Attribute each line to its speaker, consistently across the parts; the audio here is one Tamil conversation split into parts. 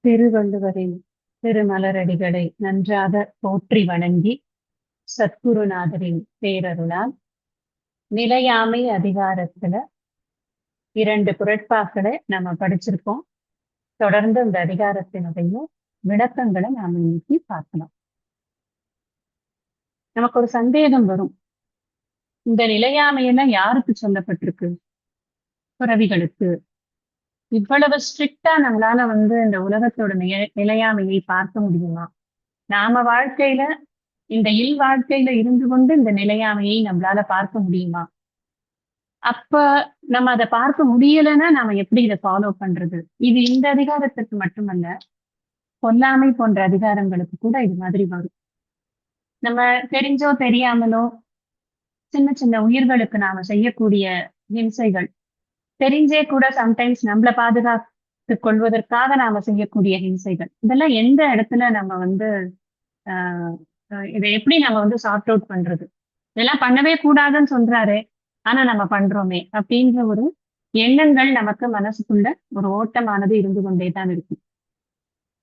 Speaker 1: திருவள்ளுவரின் திருமலரடிகளை நன்றாக போற்றி வணங்கி சத்குருநாதரின் பேரருளால் நிலையாமை அதிகாரத்துல 2 குறட்பாக்களை நம்ம படிச்சிருக்கோம். தொடர்ந்து இந்த அதிகாரத்தினுடைய விளக்கங்களை நாம இன்னைக்கு பார்க்கலாம். நமக்கு ஒரு சந்தேகம் வரும், இந்த நிலையாமையெல்லாம் யாருக்கு சொல்லப்பட்டிருக்கு? துறவிகளுக்கு. இவ்வளவு ஸ்ட்ரிக்டா நம்மளால இந்த உலகத்தோட நிலையாமையை பார்க்க முடியுமா? நாம வாழ்க்கையில இந்த வாழ்க்கையில இருந்து கொண்டு இந்த நிலையாமையை நம்மளால பார்க்க முடியுமா? அப்ப நம்ம அதை பார்க்க முடியலைன்னா நாம எப்படி இதை ஃபாலோ பண்றது? இது இந்த அதிகாரத்துக்கு மட்டுமல்ல, கொல்லாமை போன்ற அதிகாரங்களுக்கு கூட இது மாதிரி வரும். நம்ம தெரிஞ்சோ தெரியாமலோ சின்ன சின்ன உயிர்களுக்கு நாம செய்யக்கூடிய ஹிம்சைகள், தெரிஞ்சே கூட சம்டைம்ஸ் நம்மளை பாதுகாத்துக் கொள்வதற்காக நாம செய்யக்கூடிய ஹிம்சைகள், இதெல்லாம் எந்த இடத்துல நம்ம ஆஹ் இதை எப்படி நம்ம சார்ட் அவுட் பண்றது? இதெல்லாம் பண்ணவே கூடாதுன்னு சொல்றாரு, ஆனா நம்ம பண்றோமே அப்படின்ற ஒரு எண்ணங்கள் நமக்கு மனசுக்குள்ள ஒரு ஓட்டமானது இருந்து கொண்டேதான் இருக்கு.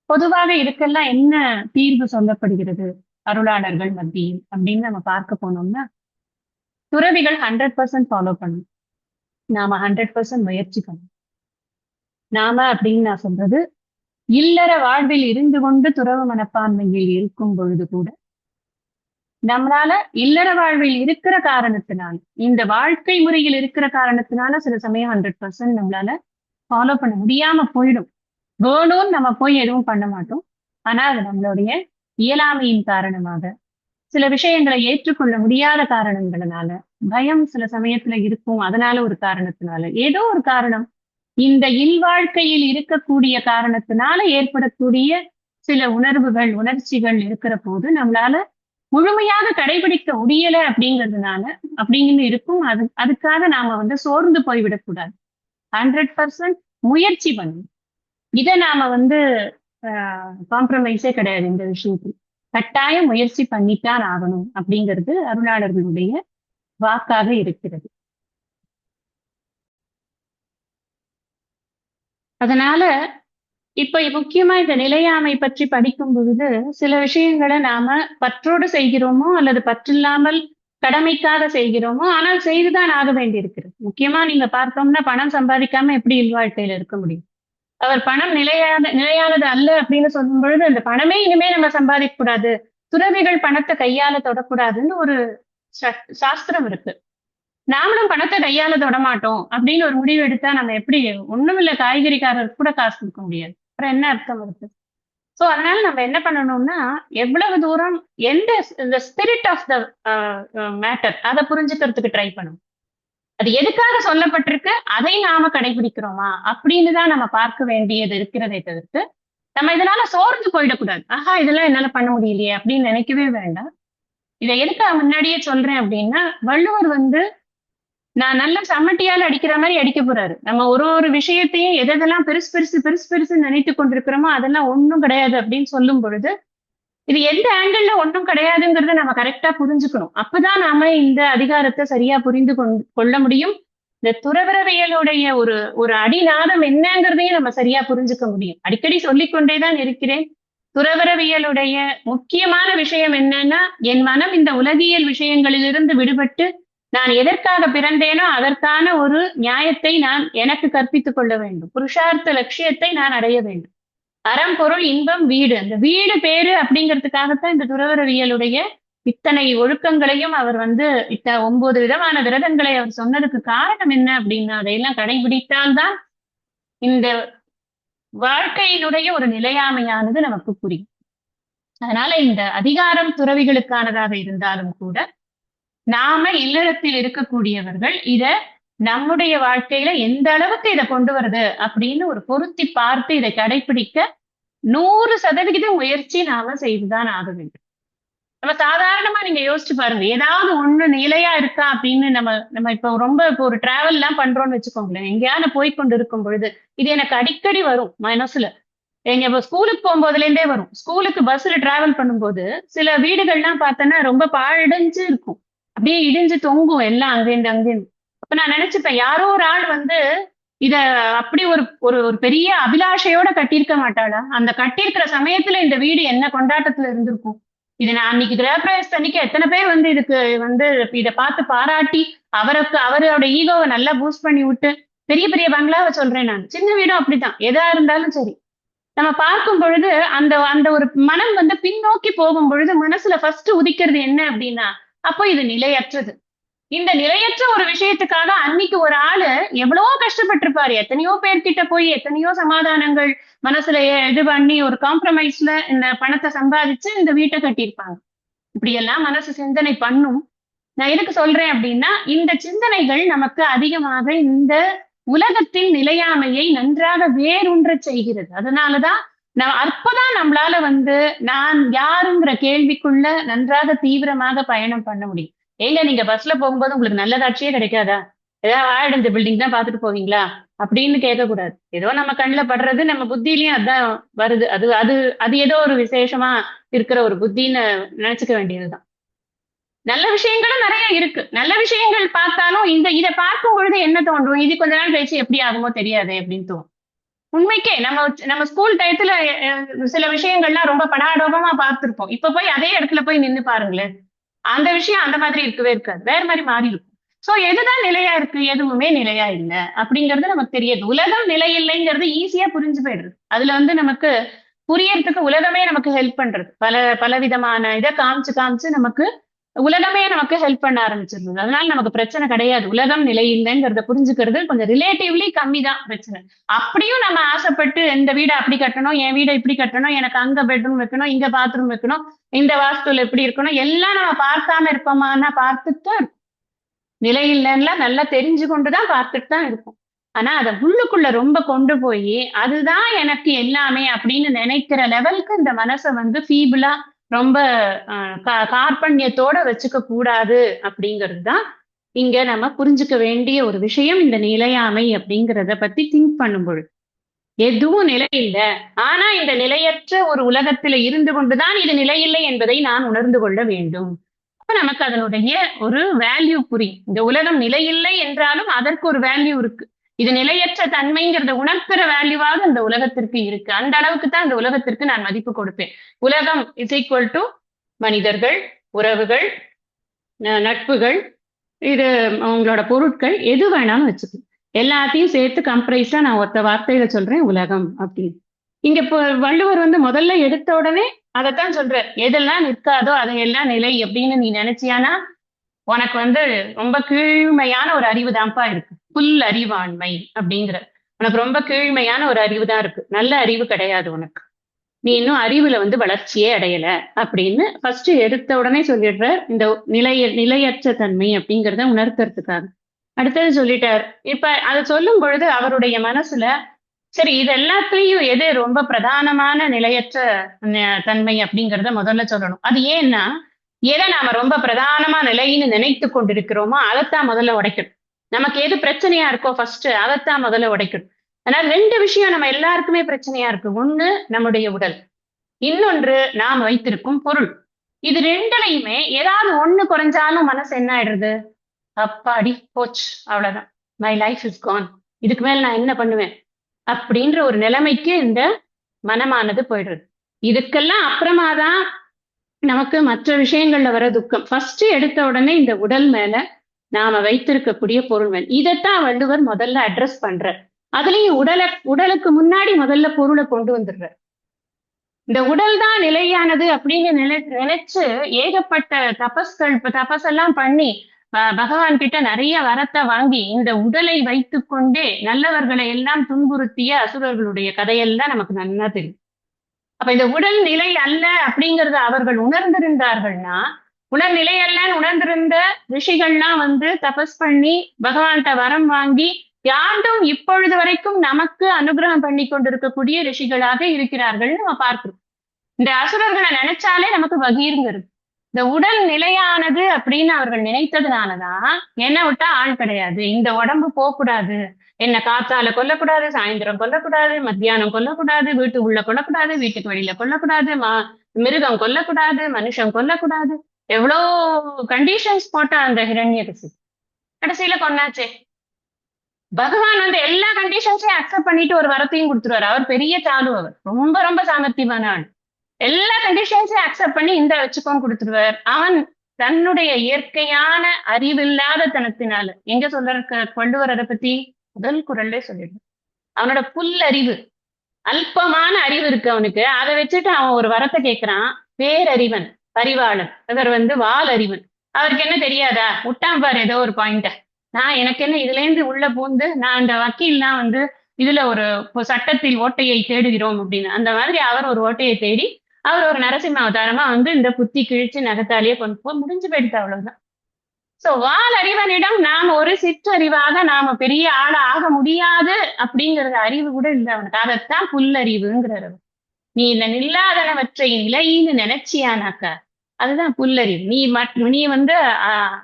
Speaker 1: பொதுவாக இதுக்கெல்லாம் என்ன தீர்வு சொல்லப்படுகிறது அருளாளர்கள் மத்தியில் அப்படின்னு நம்ம பார்க்க போனோம்னா, துறவிகள் 100% ஃபாலோ பண்ணணும், நாம 100% முயற்சி பண்ணணும். நாம அப்படின்னு நான் சொல்றது, இல்லற வாழ்வில் இருந்து கொண்டு துறவு மனப்பான்மையில் இருக்கும் பொழுது கூட நம்மளால இல்லற வாழ்வில் இருக்கிற காரணத்தினால், இந்த வாழ்க்கை முறையில் இருக்கிற காரணத்தினால சில சமயம் 100% நம்மளால ஃபாலோ பண்ண முடியாம போயிடும். வேணும்னு நம்ம போய் எதுவும் பண்ண மாட்டோம். ஆனா அது நம்மளுடைய இயலாமையின் காரணமாக, சில விஷயங்களை ஏற்றுக்கொள்ள முடியாத காரணங்களால, பயம் சில சமயத்துல இருக்கும், அதனால ஒரு காரணத்தினால, ஏதோ ஒரு காரணம், இந்த இல்வாழ்க்கையில் இருக்கக்கூடிய காரணத்தினால ஏற்படக்கூடிய சில உணர்வுகள் உணர்ச்சிகள் இருக்கிற போது நம்மளால முழுமையாக கடைபிடிக்க முடியல அப்படிங்கிறது இருக்கும். அதுக்காக நாம சோர்ந்து போய்விடக்கூடாது. 100% முயற்சி பண்ணணும். இதை நாம காம்ப்ரமைஸே கிடையாது. இந்த விஷயத்தில் கட்டாயம் முயற்சி பண்ணித்தான் ஆகணும் அப்படிங்கிறது அருளாளர்களுடைய வாக்காக இருக்கிறது. அதனால இப்ப முக்கியமா இந்த நிலையாமை பற்றி படிக்கும் பொழுது சில விஷயங்களை நாம பற்றோடு செய்கிறோமோ அல்லது பற்றில்லாமல் கடமைக்காக செய்கிறோமோ, ஆனால் செய்துதான் ஆக வேண்டியிருக்கிறது. முக்கியமா நீங்க பார்த்தோம்னா, பணம் சம்பாதிக்காம எப்படி இல்வாழ்க்கையில இருக்க முடியும்? அவர் பணம் நிலையானது அல்ல அப்படின்னு சொல்லும் பொழுது, அந்த பணமே இனிமே நம்ம சம்பாதிக்க கூடாது, துறவிகள் பணத்தை கையால தொடக்கூடாதுன்னு ஒரு சாஸ்திரம் இருக்கு. நாமளும் பணத்தை கையால தொடமாட்டோம் அப்படின்னு ஒரு முடிவு எடுத்தா நம்ம எப்படி? ஒண்ணுமில்ல, காய்கறிக்காரருக்கு கூட காசு கொடுக்க முடியாது. அப்புறம் என்ன அர்த்தம் இருக்கு? சோ அதனால நம்ம என்ன பண்ணணும்னா, எவ்வளவு தூரம் இந்த ஸ்பிரிட் ஆஃப் த மேட்டர் அதை புரிஞ்சுக்கிறதுக்கு ட்ரை பண்ணணும். அது எதுக்காக சொல்லப்பட்டிருக்கு, அதை நாம கடைபிடிக்கிறோமா அப்படின்னு தான் நம்ம பார்க்க வேண்டியது இருக்கிறதை தவிர்த்து, நம்ம இதனால சோர்ந்து போயிடக்கூடாது. ஆஹா, இதெல்லாம் என்னால பண்ண முடியலையே அப்படின்னு நினைக்கவே வேண்டாம். இதை எதுக்காக முன்னாடியே சொல்றேன் அப்படின்னா, வள்ளுவர் நான் நல்ல சம்மட்டியால் அடிக்கிற மாதிரி அடிக்க போறாரு. நம்ம ஒரு விஷயத்தையும் எதெல்லாம் பெருசு பெருசு பெருசு பெருசு நினைத்து கொண்டிருக்கிறோமோ அதெல்லாம் ஒண்ணும் கிடையாது அப்படின்னு சொல்லும் பொழுது, இது எந்த ஆங்கிள் ஒண்ணும் கிடையாதுங்கிறத நம்ம கரெக்டா புரிஞ்சுக்கணும். அப்பதான் நாம இந்த அதிகாரத்தை சரியா புரிந்து கொள்ள முடியும். இந்த துறவரவியலுடைய ஒரு அடிநாதம் என்னங்கிறதையும் நம்ம சரியா புரிஞ்சுக்க முடியும். அடிக்கடி சொல்லிக்கொண்டேதான் இருக்கிறேன். துறவரவியலுடைய முக்கியமான விஷயம் என்னன்னா, என் மனம் இந்த உலகியல் விஷயங்களிலிருந்து விடுபட்டு நான் எதற்காக பிறந்தேனோ அதற்கான ஒரு நியாயத்தை நான் எனக்கு கற்பித்துக் கொள்ள வேண்டும். புருஷார்த்த லட்சியத்தை நான் அடைய வேண்டும். அறம், பொருள், இன்பம், வீடு. அந்த வீடு பேரு அப்படிங்கிறதுக்காகத்தான் இந்த துறவரவியலுடைய இத்தனை ஒழுக்கங்களையும் அவர் 9 விதமான விரதங்களை அவர் சொன்னதுக்கு காரணம் என்ன அப்படின்னா, அதையெல்லாம் கடைபிடித்தால்தான் இந்த வாழ்க்கையினுடைய ஒரு நிலையாமையானது நமக்கு புரியும். அதனால இந்த அதிகாரம் துறவிகளுக்கானதாக இருந்தாலும் கூட, நாம இல்லறத்தில் இருக்கக்கூடியவர்கள் இத நம்முடைய வாழ்க்கையில எந்த அளவுக்கு இதை கொண்டு வருது அப்படின்னு ஒரு பொருத்தி பார்த்து இதை கடைபிடிக்க 100% முயற்சி நாம செய்துதான் ஆக வேண்டும். நம்ம சாதாரணமா நீங்க யோசிச்சு பாருங்க, ஏதாவது ஒண்ணு நிலையா இருக்கா அப்படின்னு நம்ம இப்போ ஒரு டிராவல் எல்லாம் பண்றோம்னு வச்சுக்கோங்களேன். எங்கேயாவது போய்கொண்டு இருக்கும் பொழுது இது எனக்கு அடிக்கடி வரும் மனசுல. எங்க ஸ்கூலுக்கு போகும்போதுல இருந்தே வரும். ஸ்கூலுக்கு பஸ்ல டிராவல் பண்ணும்போது சில வீடுகள்லாம் பார்த்தோன்னா ரொம்ப பாழடைஞ்சு இருக்கும், அப்படியே இடிஞ்சு தொங்கும் எல்லாம் அங்கேருந்து. அப்ப நான் நினைச்சுப்பேன், யாரோ ஒரு ஆள் இத அப்படி ஒரு ஒரு ஒரு பெரிய அபிலாஷையோட கட்டியிருக்க மாட்டாளா? அந்த கட்டியிருக்கிற சமயத்துல இந்த வீடு என்ன கொண்டாட்டத்துல இருந்திருக்கும். இது நான் அன்னைக்கு கிரகப்பிரவேசத்து அன்னைக்கு எத்தனை பேர் வந்து இதுக்கு வந்து இத பார்த்து பாராட்டி, அவரோட ஈகோவ நல்லா பூஸ்ட் பண்ணி விட்டு, பெரிய பெரிய பங்களாவ சொல்றேன் நான். சின்ன வீடும் அப்படித்தான். எதா இருந்தாலும் சரி. நம்ம பார்க்கும் பொழுது, அந்த அந்த ஒரு மனம் வந்து பின்னோக்கி போகும் பொழுது, மனசுல ஃபர்ஸ்ட் உதிக்கிறது என்ன அப்படின்னா, அப்போ இது நிலையற்றது. இந்த நிலையற்ற ஒரு விஷயத்துக்காக அன்னைக்கு ஒரு ஆளு எவ்வளவோ கஷ்டப்பட்டிருப்பாரு. எத்தனையோ பேர்கிட்ட போய் எத்தனையோ சமாதானங்கள் மனசுல இது பண்ணி ஒரு காம்ப்ரமைஸ்ல இந்த பணத்தை சம்பாதிச்சு இந்த வீட்டை கட்டியிருப்பாங்க. இப்படி எல்லாம் மனசு சிந்தனை பண்ணும். நான் எதுக்கு சொல்றேன் அப்படின்னா, இந்த சிந்தனைகள் நமக்கு அதிகமாக இந்த உலகத்தின் நிலையாமையை நன்றாக வேரூன்றச் செய்கிறது. அதனாலதான் அப்பதான் நம்மளால வந்து நான் யாருங்கிற கேள்விக்குள்ள நன்றாக தீவிரமாக பயணம் பண்ண முடியும். ஏங்க நீங்க பஸ்ல போகும்போது உங்களுக்கு நல்ல காட்சியே கிடைக்காதா? ஏதாவது ஆயிடுந்த பில்டிங் தான் பார்த்துட்டு போவீங்களா? அப்படின்னு கேட்கக்கூடாது. ஏதோ நம்ம கண்ணுல படுறது நம்ம புத்தியிலயும் அதான் வருது. அது அது அது ஏதோ ஒரு விசேஷமா இருக்கிற ஒரு புத்தின்னு நினைச்சுக்க வேண்டியதுதான். நல்ல விஷயங்களும் நிறைய இருக்கு. நல்ல விஷயங்கள் பார்த்தாலும் இத பார்க்கும் பொழுது என்ன தோன்றும்? இது கொஞ்ச நாள் கழிச்சு எப்படி ஆகுமோ தெரியாதே அப்படின்னு தோணும். உண்மைக்கே நம்ம ஸ்கூல் டயத்துல சில விஷயங்கள்லாம் ரொம்ப படாடோபமா பார்த்திருப்போம். இப்ப போய் அதே இடத்துல போய் நின்னு பாருங்களேன். அந்த விஷயம் அந்த மாதிரி இருக்கவே இருக்காது. வேற மாதிரி மாறி இருக்கும். சோ எதுதான் நிலையா இருக்கு? எதுவுமே நிலையா இல்ல. அப்படிங்கிறது நமக்கு தெரியுது. உலகம் நிலை இல்லைங்கிறது ஈஸியா புரிஞ்சு போயிடுது. அதுல வந்து நமக்கு புரியறதுக்கு உலகமே நமக்கு ஹெல்ப் பண்றது. பலவிதமான இத காமிச்சு காமிச்சு நமக்கு உலகமே நமக்கு ஹெல்ப் பண்ண ஆரம்பிச்சிருது. அதனால நமக்கு பிரச்சனை கிடையாது. உலகம் நிலை இல்லைங்கிறத புரிஞ்சுக்கிறது கொஞ்சம் ரிலேட்டிவ்லி கம்மி தான் பிரச்சனை. அப்படியும் நம்ம ஆசைப்பட்டு இந்த வீட அப்படி கட்டணும், என் வீட இப்படி கட்டணும், எனக்கு அங்க பெட்ரூம் வைக்கணும், இங்க பாத்ரூம் வைக்கணும், இந்த வாஸ்துல எப்படி இருக்கணும், எல்லாம் நம்ம பார்க்காம இருப்போமான்னா பார்த்துட்டு தான் இருப்போம். நிலை இல்லைன்னா நல்லா தெரிஞ்சு கொண்டுதான் பார்த்துட்டு தான் இருப்போம். ஆனா அத உள்ளுக்குள்ள ரொம்ப கொண்டு போய் அதுதான் எனக்கு எல்லாமே அப்படின்னு நினைக்கிற லெவலுக்கு இந்த மனசை வந்து ஃபீபிளா ரொம்ப கார்பண்யத்தோட வச்சுக்க கூடாது அப்படிங்கிறது தான் இங்க நம்ம புரிஞ்சுக்க வேண்டிய ஒரு விஷயம். இந்த நிலையாமை அப்படிங்கிறத பத்தி திங்க் பண்ணும் பொழுது எதுவும் நிலை இல்லை. ஆனா இந்த நிலையற்ற ஒரு உலகத்துல இருந்து கொண்டுதான் இது நிலையில்லை என்பதை நான் உணர்ந்து கொள்ள வேண்டும். அப்ப நமக்கு அதனுடைய ஒரு வேல்யூ புரியும். இந்த உலகம் நிலையில்லை என்றாலும் அதற்கு ஒரு வேல்யூ இருக்கு. இது நிலையற்ற தன்மைங்கிறத உணர்த்துற வேல்யூவாக இந்த உலகத்திற்கு இருக்கு. அந்த அளவுக்கு தான் இந்த உலகத்திற்கு நான் மதிப்பு கொடுப்பேன். உலகம் இஸ் ஈக்குவல் டு மனிதர்கள், உறவுகள், நட்புகள், இது உங்களோட பொருட்கள் எது வேணாலும் வச்சுக்கணும். எல்லாத்தையும் சேர்த்து கம்ப்ரைஸா நான் ஒத்த வார்த்தையில சொல்றேன் உலகம் அப்படின்னு. இங்க இப்போ வள்ளுவர் வந்து முதல்ல எடுத்த உடனே அதைத்தான் சொல்ற. எதெல்லாம் நிற்காதோ அதையெல்லாம் நிலை அப்படின்னு நீ நினைச்சியானா உனக்கு வந்து ரொம்ப கீழ்மையான ஒரு அறிவு தான்ப்பா இருக்கு. புல் அறிவாண்மை அப்படிங்கிற உனக்கு ரொம்ப கீழ்மையான ஒரு அறிவு தான் இருக்கு. நல்ல அறிவு கிடையாது உனக்கு. நீ இன்னும் அறிவுல வந்து வளர்ச்சியே அடையல அப்படின்னு ஃபர்ஸ்ட் எடுத்த உடனே சொல்லிடுற. இந்த நிலையற்ற தன்மை அப்படிங்கிறத உணர்த்துறதுக்காக அடுத்தது சொல்லிட்டார். இப்ப அதை சொல்லும் பொழுது அவருடைய மனசுல சரி இது எல்லாத்துலயும் எது ரொம்ப பிரதானமான நிலையற்ற தன்மை அப்படிங்கிறத முதல்ல சொல்லணும். அது ஏன்னா எதை நாம ரொம்ப பிரதானமா நிலைன்னு நினைத்து கொண்டிருக்கிறோமோ அதைத்தான் முதல்ல உடைக்கணும். நமக்கு எது பிரச்சனையா இருக்கோ ஃபர்ஸ்ட் அதைத்தான் முதல்ல உடைக்கணும். அதனால ரெண்டு விஷயம் நம்ம எல்லாருக்குமே பிரச்சனையா இருக்கு. ஒண்ணு நம்முடைய உடல், இன்னொன்று நாம் வைத்திருக்கும் பொருள். இது ரெண்டுலையுமே ஏதாவது ஒண்ணு குறைஞ்சாலும் மனசு என்ன ஆயிடுறது? அப்பாடி போச்சு, அவ்வளவுதான், மை லைஃப் இஸ் கான், இதுக்கு மேல நான் என்ன பண்ணுவேன் அப்படின்ற ஒரு நிலைமைக்கு இந்த மனமானது போயிடுறது. இதுக்கெல்லாம் அப்புறமாதான் நமக்கு மற்ற விஷயங்கள்ல வர துக்கம். ஃபர்ஸ்ட் எடுத்த உடனே இந்த உடல் மேல நாம வைத்திருக்கக்கூடிய பொருள் மேல இதைத்தான் வள்ளுவர் முதல்ல அட்ரஸ் பண்ற. அதுலயும் உடலுக்கு முன்னாடி முதல்ல பொருளை கொண்டு வந்துடுற. இந்த உடல் தான் நிலையானது அப்படின்னு நினைச்சு ஏகப்பட்ட தபஸெல்லாம் பண்ணி பகவான் கிட்ட நிறைய வரத்தை வாங்கி இந்த உடலை வைத்துக் கொண்டே நல்லவர்களை எல்லாம் துன்புறுத்திய அசுரர்களுடைய கதையெல்லாம் நமக்கு நன்னா தெரியும். அப்ப இந்த உடல் நிலை அல்ல அப்படிங்கறத அவர்கள் உணர்ந்திருந்தார்கள்னா, உடல் நிலை அல்லன்னு உணர்ந்திருந்த ரிஷிகள்லாம் வந்து தபஸ் பண்ணி பகவான்கிட்ட வரம் வாங்கி யாண்டும் இப்பொழுது வரைக்கும் நமக்கு அனுகிரகம் பண்ணி கொண்டிருக்கக்கூடிய ரிஷிகளாக இருக்கிறார்கள் நம்ம பார்க்கிறோம். இந்த அசுரர்களை நினைச்சாலே நமக்கு பகீருங்கிறது. இந்த உடல் நிலையானது அப்படின்னு அவர்கள் நினைத்ததுனாலதான் என்ன விட்டா ஆள் கிடையாது, இந்த உடம்பு போகக்கூடாது, என்ன காத்தால கொல்லக்கூடாது, சாயந்தரம் கொல்லக்கூடாது, மத்தியானம் கொல்லக்கூடாது, வீட்டு உள்ள கொல்லக்கூடாது, வீட்டுக்கு வெளியில கொல்லக்கூடாது, மிருகம் கொல்லக்கூடாது, மனுஷன் கொல்லக்கூடாது, எவ்வளோ கண்டிஷன்ஸ் போட்டா அந்த ஹிரண்யகசிபு கடைசியில கொன்னாச்சே. பகவான் வந்து எல்லா கண்டிஷன்ஸையும் அக்செப்ட் பண்ணிட்டு ஒரு வரத்தையும் கொடுத்துருவாரு. அவர் பெரிய சாது, அவர் ரொம்ப ரொம்ப சாமர்த்தியமான ஆள். எல்லா கண்டிஷன்ஸையும் அக்செப்ட் பண்ணி இந்த வச்சுக்கோன்னு கொடுத்துருவார். அவன் தன்னுடைய இயற்கையான அறிவில்லாத தனத்தினால எங்க சொல்ற வள்ளுவர் அதை பத்தி முதல் குறள்லே சொல்லிடுறார். அவனோட புல் அறிவு, அல்பமான அறிவு இருக்கு அவனுக்கு. அதை வச்சுட்டு அவன் ஒரு வரத்தை கேட்கிறான். பேரறிவன், பரிவாளன், இவர் வந்து வால் அறிவன். அவருக்கு என்ன தெரியாதா? விட்டான் பாரு ஏதோ ஒரு பாயிண்ட. நான் எனக்கு என்ன இதுல இருந்து உள்ள பூந்து நான் அந்த வக்கீல்லாம் வந்து இதுல ஒரு சட்டத்தில் ஓட்டையை தேடுகிறோம் அப்படின்னு அந்த மாதிரி அவர் ஒரு ஓட்டையை தேடி அவர் ஒரு நரசிம்ம அவதாரமா வந்து இந்த புத்தி கிழிச்சு நகத்தாலேயே கொண்டு போய் முடிஞ்சு போயிடுது, அவ்வளவுதான். சோ வால் அறிவனிடம் நாம் ஒரு சிற்றறிவாக நாம பெரிய ஆளா ஆக முடியாது அப்படிங்கறது அறிவு கூட இல்லை அவனுக்கு. அதைத்தான் புல்லறிவுங்கிறது. நீ இல்ல நில்லாதனவற்றை நிலைன்னு நினைச்சியானாக்கா அதுதான் புல்லறிவு. நீ வந்து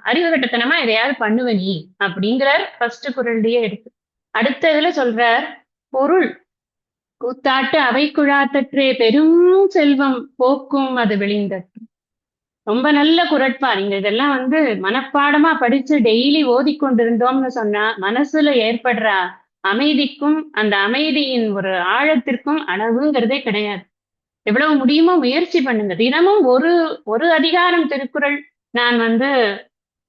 Speaker 1: அறிவு கட்டத்தனமா எதையாவது பண்ணுவ நீ அப்படிங்கிறார் ஃபர்ஸ்ட் குறள்லயே எடுத்து. அடுத்த இதுல சொல்றார், பொருள் கூத்தாட்டு அவை குழாத்தற்றே பெரும் செல்வம் போக்கும் அது விளைந்தற்று. ரொம்ப நல்ல குறட்பா. நீங்க இதெல்லாம் வந்து மனப்பாடமா படிச்சு டெய்லி ஓதிக்கொண்டிருந்தோம்னு சொன்னா மனசுல ஏற்படுற அமைதிக்கும் அந்த அமைதியின் ஒரு ஆழத்திற்கும் அளவுங்கிறதே கிடையாது. எவ்வளவு முடியுமோ முயற்சி பண்ணுங்க. தினமும் ஒரு ஒரு அதிகாரம் திருக்குறள் நான் வந்து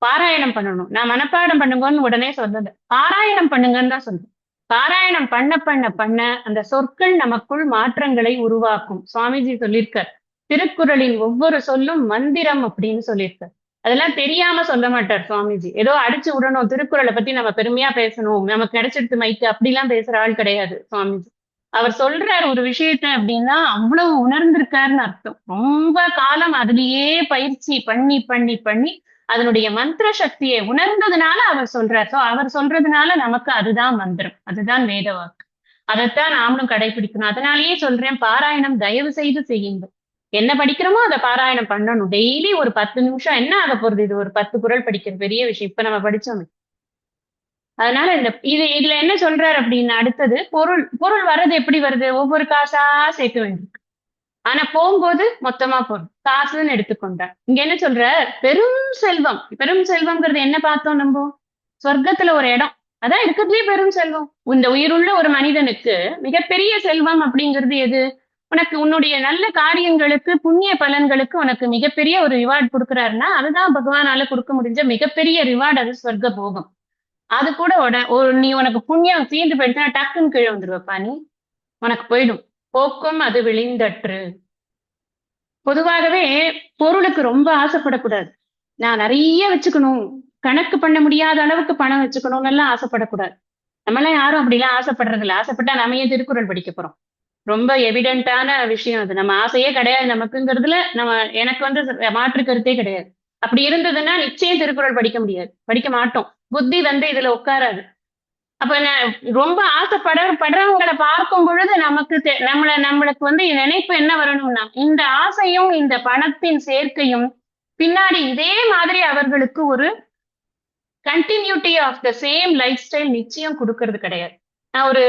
Speaker 1: பாராயணம் பண்ணணும். நான் மனப்பாடம் பண்ணுங்கன்னு உடனே சொல்லல, பாராயணம் பண்ணுங்கன்னு தான் சொல்றேன். பாராயணம் பண்ண பண்ண பண்ண அந்த சொற்கள் நமக்குள் மாற்றங்களை உருவாக்கும். சுவாமிஜி சொல்லியிருக்கார், திருக்குறளின் ஒவ்வொரு சொல்லும் மந்திரம் அப்படின்னு சொல்லியிருக்கார். அதெல்லாம் தெரியாம சொல்ல மாட்டார் சுவாமிஜி. ஏதோ அடிச்சு விடணும், திருக்குறளை பத்தி நம்ம பெருமையா பேசணும், நமக்கு கிடைச்சிடுத்து மைக்கு அப்படிலாம் பேசுற ஆள் கிடையாது சுவாமிஜி. அவர் சொல்றார் ஒரு விஷயத்த அப்படின்னா அவ்வளவு உணர்ந்திருக்காருன்னு அர்த்தம். ரொம்ப காலம் அதுலயே பயிற்சி பண்ணி பண்ணி பண்ணி அதனுடைய மந்திர சக்தியை உணர்ந்ததுனால அவர் சொல்றார். சோ அவர் சொல்றதுனால நமக்கு அதுதான் மந்திரம், அதுதான் வேத வாக்கு. அதைத்தான் நாமளும் கடைபிடிக்கணும். அதனாலேயே சொல்றேன், பாராயணம் தயவு செய்து செய்யுங்கள். என்ன படிக்கிறோமோ அதை பாராயணம் பண்ணணும். டெய்லி ஒரு 10 நிமிஷம் என்ன ஆக போறது? இது ஒரு 10 குறள் படிக்கிற பெரிய விஷயம். இப்ப நம்ம படிச்சோம். அதனால இதுல என்ன சொல்றாரு அப்படின்னா, அடுத்தது பொருள். பொருள் வர்றது எப்படி வருது? ஒவ்வொரு காசா சேர்க்க வேண்டியிருக்கு. ஆனா போகும்போது மொத்தமா போகும். காசுன்னு எடுத்துக்கொண்டார். இங்க என்ன சொல்ற? பெரும் செல்வம். பெரும் செல்வம்ங்கிறது என்ன பார்த்தோம் நம்ம? சொர்க்கத்துல ஒரு இடம். அதான் இருக்கிறதுலயே பெரும் செல்வம். இந்த உயிருள்ள ஒரு மனிதனுக்கு மிகப்பெரிய செல்வம் அப்படிங்கிறது எது? உனக்கு உன்னுடைய நல்ல காரியங்களுக்கு புண்ணிய பலன்களுக்கு உனக்கு மிகப்பெரிய ஒரு ரிவார்டு கொடுக்குறாருன்னா அதுதான் பகவானால கொடுக்க முடிஞ்ச மிகப்பெரிய ரிவார்டு. அது சொர்க்க போகம். அது கூட நீ உனக்கு புண்ணியம் தீர்ந்து போயிடுச்சுன்னா டக்குன்னு கீழே வந்துருவப்பா நீ. உனக்கு போயிடும். போக்கும் அது விளைந்தற்று. பொதுவாகவே பொருளுக்கு ரொம்ப ஆசைப்படக்கூடாது. நான் நிறைய வச்சுக்கணும், கணக்கு பண்ண முடியாத அளவுக்கு பணம் வச்சுக்கணும்னு எல்லாம் ஆசைப்படக்கூடாது. நம்மளாம் யாரும் அப்படிலாம் ஆசைப்படுறது இல்லை. ஆசைப்பட்டா நம்ம ஏன் திருக்குறள் படிக்க போறோம்? ரொம்ப எவிடென்டான விஷயம் அது. நம்ம ஆசையே கிடையாது நமக்குங்கிறதுல எனக்கு வந்து மாற்று கருத்தே கிடையாது. அப்படி இருந்ததுன்னா நிச்சயம் திருக்குறள் படிக்க முடியாது, படிக்க மாட்டோம். புத்தி வந்து இதுல உட்காராது. அப்ப ரொம்ப படுறவங்களை பார்க்கும் பொழுது நமக்கு நம்மளுக்கு வந்து நினைப்பு என்ன வரணும்னா, இந்த ஆசையும் இந்த பணத்தின் சேர்க்கையும் பின்னாடி இதே மாதிரி அவர்களுக்கு ஒரு continuity of the same lifestyle நிச்சயம் கொடுக்கறது கிடையாது. நான் ஒரு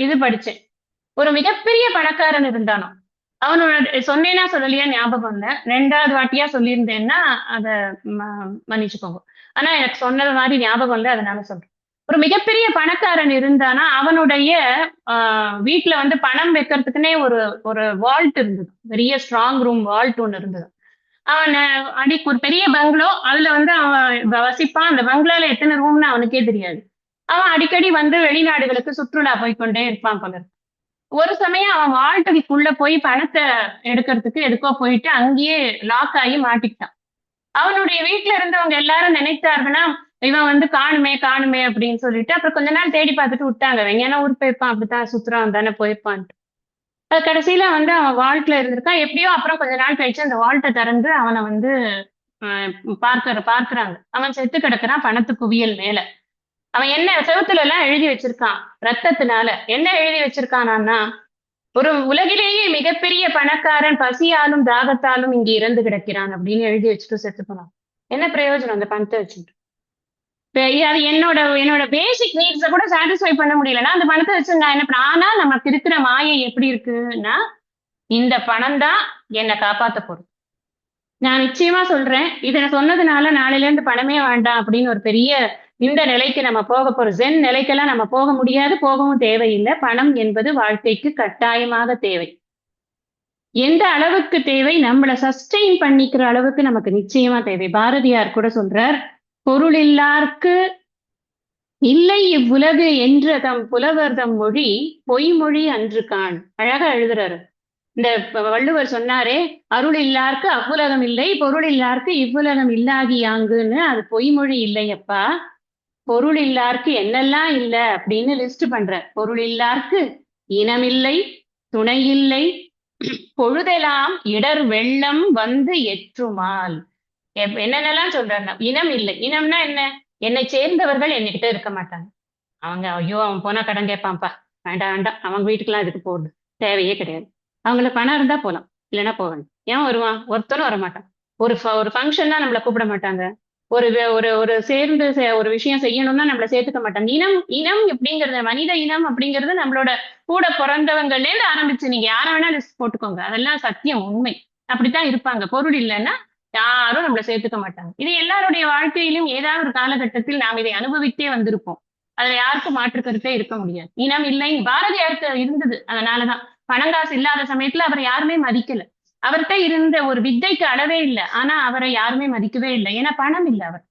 Speaker 1: இது படிச்சேன். ஒரு மிகப்பெரிய பணக்காரன் இருந்தானோ, அவனோட சொன்னேன்னா சொல்லலையா ஞாபகம் இல்ல, 2வது வாட்டியா சொல்லியிருந்தேன்னா அதை மன்னிச்சுக்கோங்க. ஆனா எனக்கு சொன்னது மாதிரி ஞாபகம் இல்லை, அதனால சொல்றேன். ஒரு மிகப்பெரிய பணக்காரன் இருந்தானா அவனுடைய வீட்டுல வந்து பணம் வைக்கிறதுக்குன்னே ஒரு ஒரு வால்ட் இருந்தது. பெரிய ஸ்ட்ராங் ரூம் வால்ட் ஒண்ணு இருந்தது. அவன் ஒரு பெரிய பங்களோ, அதுல வந்து அவன் வசிப்பான். அந்த பங்களால எத்தனை ரூம்னு அவனுக்கே தெரியாது. அவன் அடிக்கடி வந்து வெளிநாடுகளுக்கு சுற்றுலா போய்கொண்டே இருப்பான் போல. ஒரு சமயம் அவன் வால்ட்டுக்குள்ள போய் பணத்தை எடுக்கிறதுக்கு எதுக்கோ போயிட்டு அங்கேயே லாக் ஆகி மாட்டிக்கிட்டான். அவனுடைய வீட்டுல இருந்தவங்க எல்லாரும் நினைத்தார்களா, இவன் வந்து காணுமே காணுமே அப்படின்னு சொல்லிட்டு அப்புறம் கொஞ்ச நாள் தேடி பார்த்துட்டு விட்டாங்க. எங்கன்னா ஊர் போயிருப்பான், அப்படித்தான் சுத்துறான் தானே போயிருப்பான்ட்டு. அது கடைசியில வந்து அவன் வால்ட்ல இருந்திருக்கான். எப்படியோ அப்புறம் கொஞ்ச நாள் கழிச்சு அந்த வால்ட்டை திறந்து அவனை வந்து பார்க்கறாங்க. அவன் செத்து கிடக்குறான் பணத்து குவியல் மேல. அவன் என்ன செவுத்துல எல்லாம் எழுதி வச்சிருக்கான் ரத்தத்தினால. என்ன எழுதி வச்சிருக்கானா, ஒரு உலகிலேயே மிகப்பெரிய பணக்காரன் பசியாலும் தாகத்தாலும் இங்க இறந்து கிடக்கிறான் அப்படின்னு எழுதி வச்சுட்டு செத்து போனான். என்ன பிரயோஜனம் அந்த பணத்தை வச்சுட்டு? அது என்னோட என்னோட பேசிக் நீட்ஸை கூட சாட்டிஸ்ஃபை பண்ண முடியலன்னா அந்த பணத்தை வச்சு நான் என்ன ஆனா நமக்கு இருக்கிற மாயை எப்படி இருக்குன்னா, இந்த பணம் தான் என்னை காப்பாத்த போறது. நான் நிச்சயமா சொல்றேன், இதை சொன்னதுனால நாளையில இருந்து பணமே வேண்டாம் அப்படின்னு ஒரு பெரிய இந்த நிலைக்கு நம்ம போக போறோம். ஜென் நிலைக்கெல்லாம் நம்ம போக முடியாது, போகவும் தேவையில்லை. பணம் என்பது வாழ்க்கைக்கு கட்டாயமாக தேவை. எந்த அளவுக்கு தேவை? நம்மள சஸ்டெயின் பண்ணிக்கிற அளவுக்கு நமக்கு நிச்சயமா தேவை. பாரதியார் கூட சொல்றார், பொருளில்லார்க்கு இல்லை இவ்வுலகு என்ற தம் புலவர்தம் மொழி பொய்மொழி அன்று காண். அழகா எழுதுறாரு. இந்த வள்ளுவர் சொன்னாரே, அருள் இல்லார்க்கு அவ்வுலகம் இல்லை, பொருள் இல்லார்க்கு இவ்வுலகம் இல்லாகியாங்குன்னு. அது பொய்மொழி இல்லையப்பா. பொருள் இல்லார்க்கு என்னெல்லாம் இல்ல அப்படின்னு லிஸ்ட் பண்ற. பொருள் இல்லார்க்கு இனமில்லை, துணை இல்லை, பொழுதெல்லாம் இடர் வெள்ளம் வந்து எற்றுமால். என்னென்னலாம் சொல்றாருன்னா, இனம் இல்லை. இனம்னா என்ன? என்னை சேர்ந்தவர்கள் என்கிட்ட இருக்க மாட்டாங்க. அவங்க ஐயோ அவன் போனா கடன் கேட்பான்ப்பா, வேண்டாம் வேண்டாம், அவங்க வீட்டுக்கெல்லாம் இதுக்கு போகுது, தேவையே கிடையாது. அவங்களுக்கு பணம் இருந்தா போலாம், இல்லைன்னா போக வேண்டாம். ஏன் வருவான்? ஒருத்தரும் வரமாட்டான். ஒரு ஃபங்க்ஷன்னா நம்மளை கூப்பிட மாட்டாங்க. ஒரு ஒரு ஒரு சேர்ந்து ஒரு விஷயம் செய்யணும்னா நம்மளை சேர்த்துக்க மாட்டாங்க. இனம் இனம் அப்படிங்கிறது, மனித இனம் அப்படிங்கிறது நம்மளோட கூட பிறந்தவங்கள்ல இருந்து ஆரம்பிச்சு நீங்க யாரை வேணா லிஸ்ட் போட்டுக்கோங்க, அதெல்லாம் சத்தியம், உண்மை. அப்படித்தான் இருப்பாங்க. பொருள் இல்லைன்னா யாரும் நம்மளை சேர்த்துக்க மாட்டாங்க. இது எல்லாருடைய வாழ்க்கையிலும் ஏதாவது ஒரு காலகட்டத்தில் நாம் இதை அனுபவித்தே வந்திருப்போம். அதுல யாருக்கும் மாற்று கருத்தே இருக்க முடியாது. இனம் இல்லை. பாரதியாருக்கு இருந்தது. அதனாலதான் பணங்காசு இல்லாத சமயத்துல அவரை யாருமே மதிக்கல. அவர்கிட்ட இருந்த ஒரு வித்தைக்கு அளவே இல்லை. ஆனா அவரை யாருமே மதிக்கவே இல்லை. ஏன்னா பணம் இல்லை. அவர்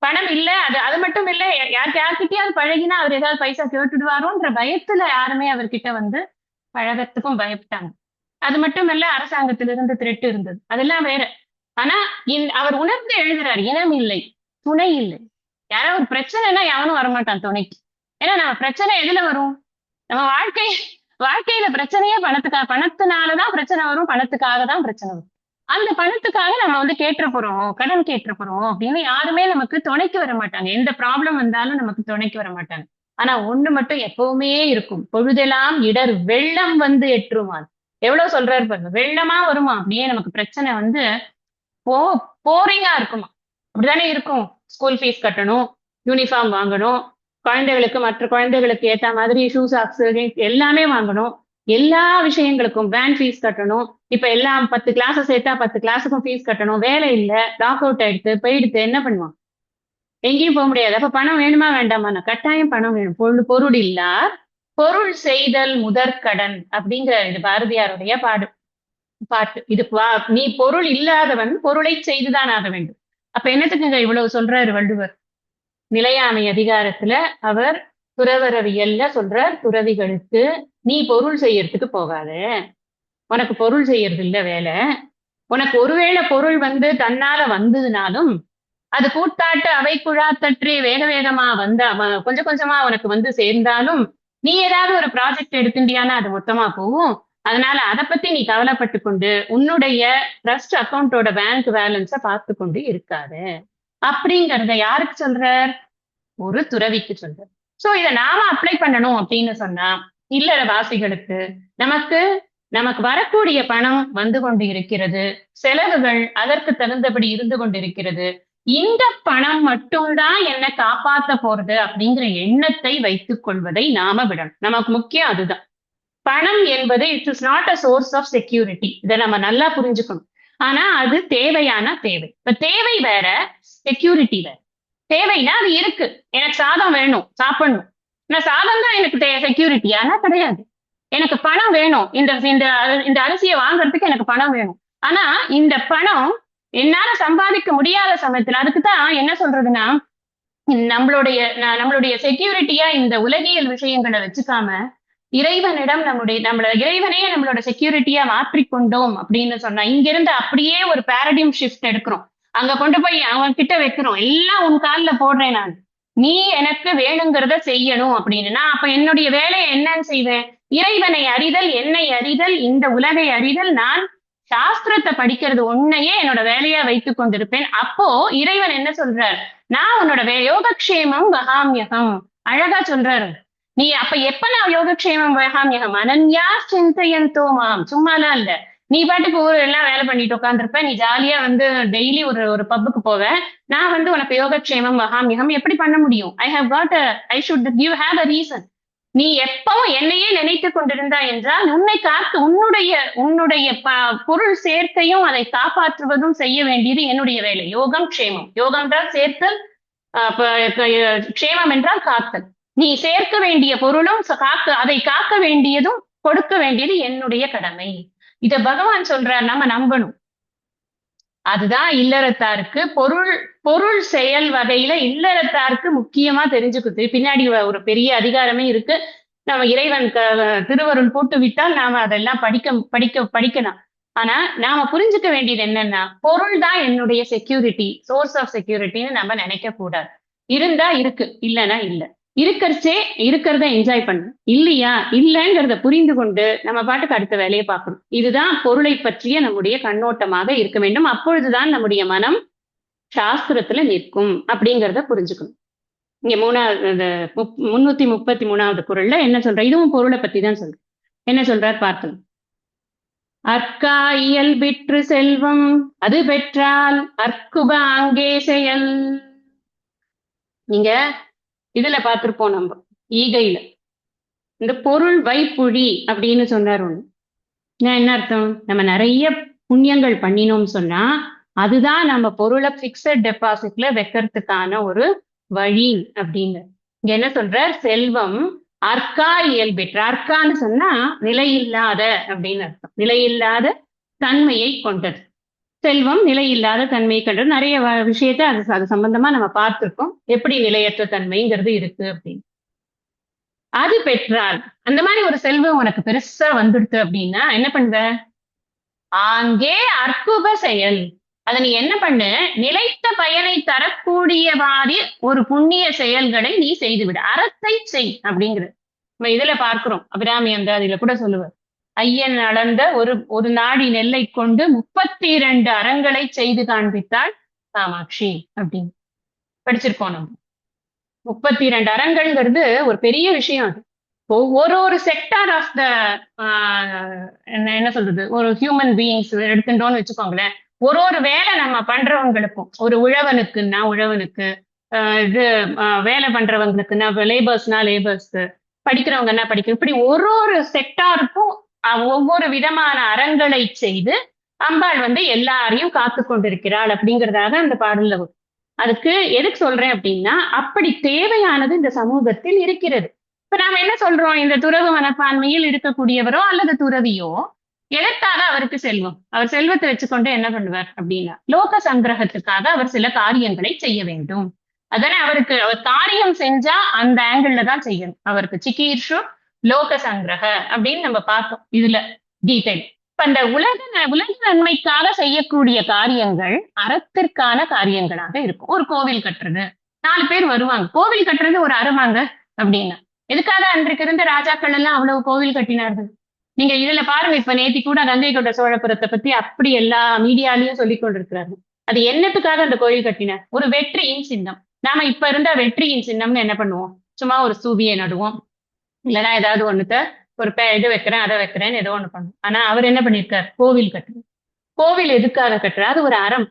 Speaker 1: பணம் இல்ல. அது அது மட்டும் இல்ல, யார்கிட்டயாவது பழகினா அவர் ஏதாவது பைசா கேட்டுடுவாரோன்ற பயத்துல யாருமே அவர்கிட்ட வந்து பழகத்துக்கும் பயப்பட்டாங்க. அது மட்டும் இல்ல, அரசாங்கத்திலிருந்து த்ரெட் இருந்தது. அதெல்லாம் வேற. ஆனா அவர் உணர்ந்து எழுதுறாரு, இனம் இல்லை, துணை இல்லை. யாராவது ஒரு பிரச்சனைனா எவனும் வரமாட்டான் துணைக்கு. ஏன்னா நம்ம பிரச்சனை எதுல வரும்? நம்ம வாழ்க்கையில பிரச்சனையே பணத்தினாலதான் பிரச்சனை வரும். பணத்துக்காக தான் பிரச்சனை வரும். அந்த பணத்துக்காக நம்ம வந்து கேட்டு போறோம், கடன் கேட்டு போறோம் அப்படின்னு யாருமே நமக்கு துணைக்கு வர மாட்டாங்க. எந்த ப்ராப்ளம் வந்தாலும் நமக்கு துணைக்கு வர மாட்டாங்க. ஆனா ஒண்ணு மட்டும் எப்பவுமே இருக்கும், பொழுதெல்லாம் இடர் வெள்ளம் வந்து எற்றுமான். எவ்வளவு சொல்றாரு பாருங்க, வெள்ளமா வருமா அப்படியே நமக்கு பிரச்சனை வந்து போ போரிங்கா இருக்குமா. அப்படித்தானே இருக்கும். ஸ்கூல் ஃபீஸ் கட்டணும், யூனிஃபார்ம் வாங்கணும், குழந்தைகளுக்கு மற்ற குழந்தைகளுக்கு ஏத்த மாதிரி ஷூ சாக்ஸ் எல்லாமே வாங்கணும். எல்லா விஷயங்களுக்கும் வேன் ஃபீஸ் கட்டணும். இப்ப எல்லாம் 10 கிளாஸ் சேர்த்தா 10 கிளாஸுக்கும் ஃபீஸ் கட்டணும். வேலை இல்ல, லாக் அவுட் ஆயிடுத்து, போயிடுத்து, என்ன பண்ணுவான்? எங்கேயும் போக முடியாது. அப்ப பணம் வேணுமா வேண்டாமா? கட்டாயம் பணம் வேணும். பொருள் இல்லார் பொருள் செய்தல் முதற்கடன் அப்படிங்கிற இது பாரதியாருடைய பாட்டு. இது நீ பொருள் இல்லாதவன் பொருளை செய்துதான் ஆக வேண்டும். அப்ப என்னத்துக்குங்க இவ்வளவு சொல்றாரு வள்ளுவர்? நிலையாமை அதிகாரத்துல அவர் துறவரவியல்ல சொல்றார், துறவிகளுக்கு நீ பொருள் செய்யறதுக்கு போகாத, உனக்கு பொருள் செய்யறது இல்ல வேலை. உனக்கு ஒருவேளை பொருள் வந்து தன்னால வந்ததுனாலும் அது கூட்டாட்டு அவை குழாத்தற்றே வேக வேகமா வந்தா கொஞ்சம் கொஞ்சமா உனக்கு வந்து சேர்ந்தாலும் நீ ஏதாவது ஒரு ப்ராஜெக்ட் எடுத்துட்டியானா அது மொத்தமா போகும். அதனால அதை பத்தி நீ கவலைப்பட்டு கொண்டு உன்னுடைய ட்ரஸ்ட் அக்கௌண்டோட பேங்க் பேலன்ஸ பார்த்து கொண்டு இருக்காது அப்படிங்கறத யாருக்கு சொல்றார்? ஒரு துறவிக்கு சொல்றார். சோ இதை நாம அப்ளை பண்ணணும் அப்படின்னு சொன்னா, இல்லற வாசிகளுக்கு நமக்கு நமக்கு வரக்கூடிய பணம் வந்து கொண்டு இருக்கிறது, செலவுகள் அதற்கு தகுந்தபடி இருந்து கொண்டிருக்கிறது. இந்த பணம் மட்டும்தான் என்ன காப்பாத்த போறது அப்படிங்கிற எண்ணத்தை வைத்துக் கொள்வதை நாம விடணும். நமக்கு முக்கியம் அதுதான். பணம் என்பது it is not a source of security. இதை நம்ம நல்லா புரிஞ்சுக்கணும். ஆனா அது தேவையான தேவை. இப்ப தேவை வேற, செக்யூரிட்டி வேற. தேவைன்னா அது இருக்கு, எனக்கு சாதம் வேணும், சாப்பிடணும். நான் சாதம் தான் எனக்கு செக்யூரிட்டி ஆனா கிடையாது. எனக்கு பணம் வேணும், இந்த இந்த அரிசியை வாங்குறதுக்கு எனக்கு பணம் வேணும். ஆனா இந்த பணம் என்னால சம்பாதிக்க முடியாத சமயத்துல அதுக்குதான் என்ன சொல்றதுன்னா, நம்மளுடைய செக்யூரிட்டியா இந்த உலகியல் விஷயங்களை வச்சுக்காம இறைவனிடம் இறைவனையே நம்மளோட செக்யூரிட்டியா மாற்றிக்கொண்டோம் அப்படின்னு சொன்னா, இங்க இருந்து அப்படியே ஒரு பேரடிம் ஷிஃப்ட் எடுக்கிறோம். அங்க கொண்டு போய் அவன் கிட்ட வைக்கிறோம், எல்லாம் உன் காலில் போடுறேன் நான், நீ எனக்கு வேணுங்கிறத செய்யணும் அப்படின்னு. அப்ப என்னுடைய வேலையை என்னன்னு செய்வேன்? இறைவனை அறிதல், என்னை அறிதல், இந்த உலகை அறிதல். நான் சாஸ்திரத்தை படிக்கிறது ஒன்னையே என்னோட வேலையா வைத்துக் கொண்டிருப்பேன். அப்போ இறைவன் என்ன சொல்றார்? நான் உன்னோட யோகக்ஷேமம் வகாமியகம் அழகா சொல்றாரு. நீ அப்ப எப்ப நான் யோகக்ஷேமம் வகாமியகம் அனன்யா சிந்தையந்தோ மாம், சும்மாலாம் இல்ல, நீ பாட்டுக்கு எல்லாம் வேலை பண்ணிட்டு உட்காந்துருப்ப, நீ ஜாலியா வந்து டெய்லி ஒரு பப்புக்கு போவ. நான் வந்து உனக்கு யோகக்ஷேமம் வகாமியகம் எப்படி பண்ண முடியும்? You have a reason. நீ எப்பவும் என்னையே நினைத்து கொண்டிருந்தா என்றால் உன்னை காத்து உன்னுடைய பொருள் சேர்க்கையும் அதை காப்பாற்றுவதும் செய்ய வேண்டியது என்னுடைய வேலை. யோகம் க்ஷேமம். யோகம் தான் சேர்த்தல், க்ஷேமம் என்றால் காத்தல். நீ சேர்க்க வேண்டிய பொருளும் அதை காக்க வேண்டியதும் கொடுக்க வேண்டியது என்னுடைய கடமை. இத பகவான் சொல்றார், நம்ம நம்பணும். அதுதான் இல்லறத்தாருக்கு பொருள் பொருள் செயல் வகையில இல்லறத்தாருக்கு முக்கியமா தெரிஞ்சுக்குது. பின்னாடி ஒரு பெரிய அதிகாரமே இருக்கு. நம்ம இறைவன் திருவருள் போட்டு விட்டால் நாம அதெல்லாம் படிக்கலாம். ஆனா நாம புரிஞ்சுக்க வேண்டியது என்னன்னா, பொருள் தான் என்னுடைய செக்யூரிட்டி, சோர்ஸ் ஆஃப் செக்யூரிட்டின்னு நம்ம நினைக்க கூடாது. இருந்தா இருக்கு, இல்லைன்னா இல்ல. இருக்கிறத என்ஜாய் பண்ணணும். இல்லையா இல்லைங்கிறத புரிந்து கொண்டு நம்ம பாட்டுக்கு அடுத்த வேலையை பார்க்கணும். இதுதான் பொருளை பற்றிய நம்முடைய கண்ணோட்டமாக இருக்க வேண்டும். அப்பொழுதுதான் நம்முடைய மனம் சாஸ்திரத்துல நிற்கும் அப்படிங்கிறத புரிஞ்சுக்கணும். இங்க 333வது குறள்ல என்ன சொல்ற, இதுவும் பொருளை பத்தி தான் சொல்ற. என்ன சொல்றார் பார்க்கலாம். அற்கா இயல்பிற்று செல்வம் அது பெற்றால் அற்குப அங்கே செயல். நீங்க இதுல பார்த்திருப்போம் நம்ம ஈகையில இந்த பொருள் வைப்புழி அப்படின்னு சொன்னார் ஒண்ணு. என்ன அர்த்தம்? நம்ம நிறைய புண்ணியங்கள் பண்ணினோம் சொன்னா அதுதான் நம்ம பொருளை பிக்சட் டெபாசிட்ல வைக்கிறதுக்கான ஒரு வழி அப்படின்னு. இங்க என்ன சொல்றார், செல்வம் அற்கா இயல்பெற்ற, அற்கான்னு சொன்னா நிலையில்லாத அப்படின்னு அர்த்தம். நிலையில்லாத தன்மையை கொண்டது. செல்வம் நிலையில்லாத தன்மையை கொண்டது. நிறைய விஷயத்த அது சம்பந்தமா நம்ம பார்த்திருக்கோம், எப்படி நிலையற்ற தன்மைங்கிறது இருக்கு அப்படின்னு. அது பெற்றால், அந்த மாதிரி ஒரு செல்வம் உனக்கு பெருசா வந்துடுது அப்படின்னா என்ன பண்ணுவ, ஆங்கே அற்புத செயல். அதை நீ என்ன பண்ணு, நிலைத்த பயனை தரக்கூடியவாறு ஒரு புண்ணிய செயல்களை நீ செய்துவிடு, அறத்தை செய் அப்படிங்கிறது. நம்ம இதுல பார்க்கிறோம், அபிராமி அந்த அதுல கூட சொல்லுவார், ஐயன் அளந்த ஒரு நாடி நெல்லை கொண்டு 32 அறங்களை செய்து காண்பித்தாள் காமாட்சி அப்படின்னு படிச்சிருக்கோம் நம்ம. 32 அறங்கள்ங்கிறது ஒரு பெரிய விஷயம். அது ஒரு செக்டார் ஆஃப் த என்ன சொல்றது, ஒரு ஹியூமன் பீயிங்ஸ் எடுத்துட்டோம்னு வச்சுக்கோங்களேன். ஒரு வேலை நம்ம பண்றவங்களுக்கும், ஒரு உழவனுக்குன்னா உழவனுக்கு, இது வேலை பண்றவங்களுக்குன்னா லேபர்ஸ்னா லேபர்ஸ்க்கு, படிக்கிறவங்கன்னா படிக்க, இப்படி ஒரு செக்டாருக்கும் ஒவ்வொரு விதமான அறங்களை செய்து அம்பாள் எல்லாரையும் காத்து கொண்டிருக்கிறாள் அப்படிங்கிறதாக அந்த பாடல்ல. அதுக்கு எதுக்கு சொல்றேன் அப்படின்னா, அப்படி தேவையானது இந்த சமூகத்தில் இருக்கிறது. இப்ப நாம என்ன சொல்றோம், இந்த துறவு மனப்பான்மையில் இருக்கக்கூடியவரோ அல்லது துறவியோ எதற்காக அவருக்கு செல்வம், அவர் செல்வத்தை வச்சுக்கொண்டு என்ன பண்ணுவார் அப்படின்னா, லோக சங்கிரகத்துக்காக அவர் சில காரியங்களை செய்ய வேண்டும். அதனால அவருக்கு அவர் காரியம் செஞ்சா அந்த ஆங்கிள் தான் செய்யணும். அவருக்கு சிகீர்ஷு லோக சங்கிரக அப்படின்னு நம்ம பார்த்தோம் இதுல டீடைல். இப்ப அந்த உலக நன்மைக்காக செய்யக்கூடிய காரியங்கள் அறத்திற்கான காரியங்களாக இருக்கும். ஒரு கோவில் கட்டுறது, 4 பேர் வருவாங்க, கோவில் கட்டுறது ஒரு அறமாங்க அப்படின்னா. எதுக்காக அன்றைக்கு இருந்த ராஜாக்கள் எல்லாம் அவ்வளவு கோவில் கட்டினார்கள்? நீங்க இதுல பாருங்க, இப்ப நேத்தி கூட கங்கை கொண்ட சோழபுரத்தை பத்தி அப்படி எல்லா மீடியாலையும் சொல்லிக் கொண்டிருக்கிறாங்க. அது என்னத்துக்காக அந்த கோயில் கட்டினார்? ஒரு வெற்றியின் சின்னம். நாம இப்ப இருந்த வெற்றியின் சின்னம்னு என்ன பண்ணுவோம், சும்மா ஒரு சூவியை நடுவோம், இல்லைன்னா ஏதாவது ஒண்ணுத்த ஒரு இது வைக்கிறேன் அதை வைக்கிறேன்னு ஏதோ ஒண்ணு பண்ணும். ஆனா அவர் என்ன பண்ணிருக்காரு, கோவில் கட்டுறாரு. கோவில் எதுக்காக கட்டுறாரு? அது ஒரு அறம்.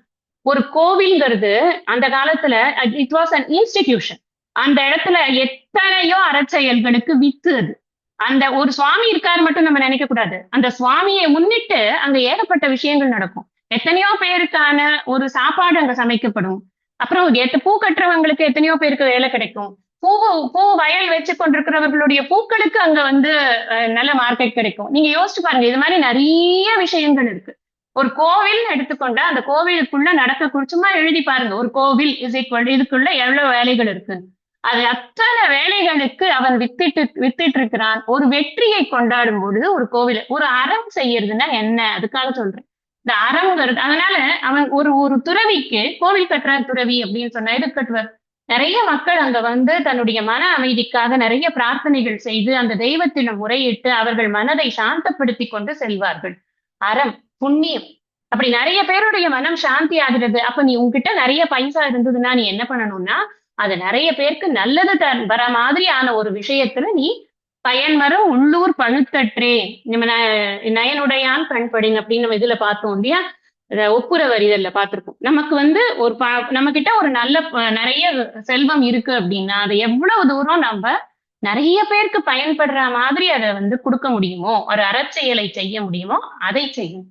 Speaker 1: ஒரு கோவில்ங்கிறது அந்த காலத்துல இட் வாஸ் அன் இன்ஸ்டிடியூஷன். அந்த இடத்துல எத்தனையோ அறச்செயல்களுக்கு வித்து அது. அந்த ஒரு சுவாமி இருக்காரு மட்டும் நம்ம நினைக்க கூடாது. அந்த சுவாமியை முன்னிட்டு அங்க ஏகப்பட்ட விஷயங்கள் நடக்கும். எத்தனையோ பேருக்கான ஒரு சாப்பாடு அங்க சமைக்கப்படும். அப்புறம் 8 பூ கட்டுறவங்களுக்கு எத்தனையோ பேருக்கு வேலை கிடைக்கும். பூ வயல் வச்சு கொண்டிருக்கிறவர்களுடைய பூக்களுக்கு அங்க நல்ல மார்க்கெட் கிடைக்கும். நீங்க யோசிச்சு பாருங்க, இது மாதிரி நிறைய விஷயங்கள் இருக்கு. ஒரு கோவில் எடுத்துக்கொண்டா அந்த கோவிலுக்குள்ள நடக்க சும்மா எழுதி பாருங்க, ஒரு கோவில் இஸ் ஈக்குவல் இதுக்குள்ள எவ்வளவு வேலைகள் இருக்கு. அது அத்தனை வேலைகளுக்கு அவன் வித்திட்டு இருக்கிறான். ஒரு வெற்றியை கொண்டாடும் பொழுது ஒரு கோவில் ஒரு அறம் செய்யறதுன்னா என்ன, அதுக்காக சொல்றேன் இந்த அறம்ங்கிறது. அதனால அவன் ஒரு துறவிக்கு கோவில் கட்டுறார் துறவி அப்படின்னு சொன்னா எது கட்டுவார்? நிறைய மக்கள் அங்க தன்னுடைய மன அமைதிக்காக நிறைய பிரார்த்தனைகள் செய்து அந்த தெய்வத்திடம் முறையிட்டு அவர்கள் மனதை சாந்தப்படுத்தி கொண்டு செல்வார்கள். அறம், புண்ணியம். அப்படி நிறைய பேருடைய மனம் சாந்தி ஆகிறது. அப்ப நீ உன்கிட்ட நிறைய பைசா இருந்ததுன்னா நீ என்ன பண்ணணும்னா, அது நிறைய பேருக்கு நல்லது வர மாதிரியான ஒரு விஷயத்துல நீ பயன்மரம் உள்ளூர் பழுத்தற்றே நம்ம நயனுடையான் கண்படின் அப்படின்னு நம்ம இதுல பார்த்தோம் இல்லையா, ஒப்புர வரிதல்ல பார்த்திருக்கோம். நமக்கு ஒரு நம்ம கிட்ட ஒரு நல்ல நிறைய செல்வம் இருக்கு அப்படின்னா அதை எவ்வளவு தூரம் நம்ம நிறைய பேருக்கு பயன்படுற மாதிரி அதை கொடுக்க முடியுமோ, ஒரு அறச்செயலை செய்ய முடியுமோ அதை செய்யும்.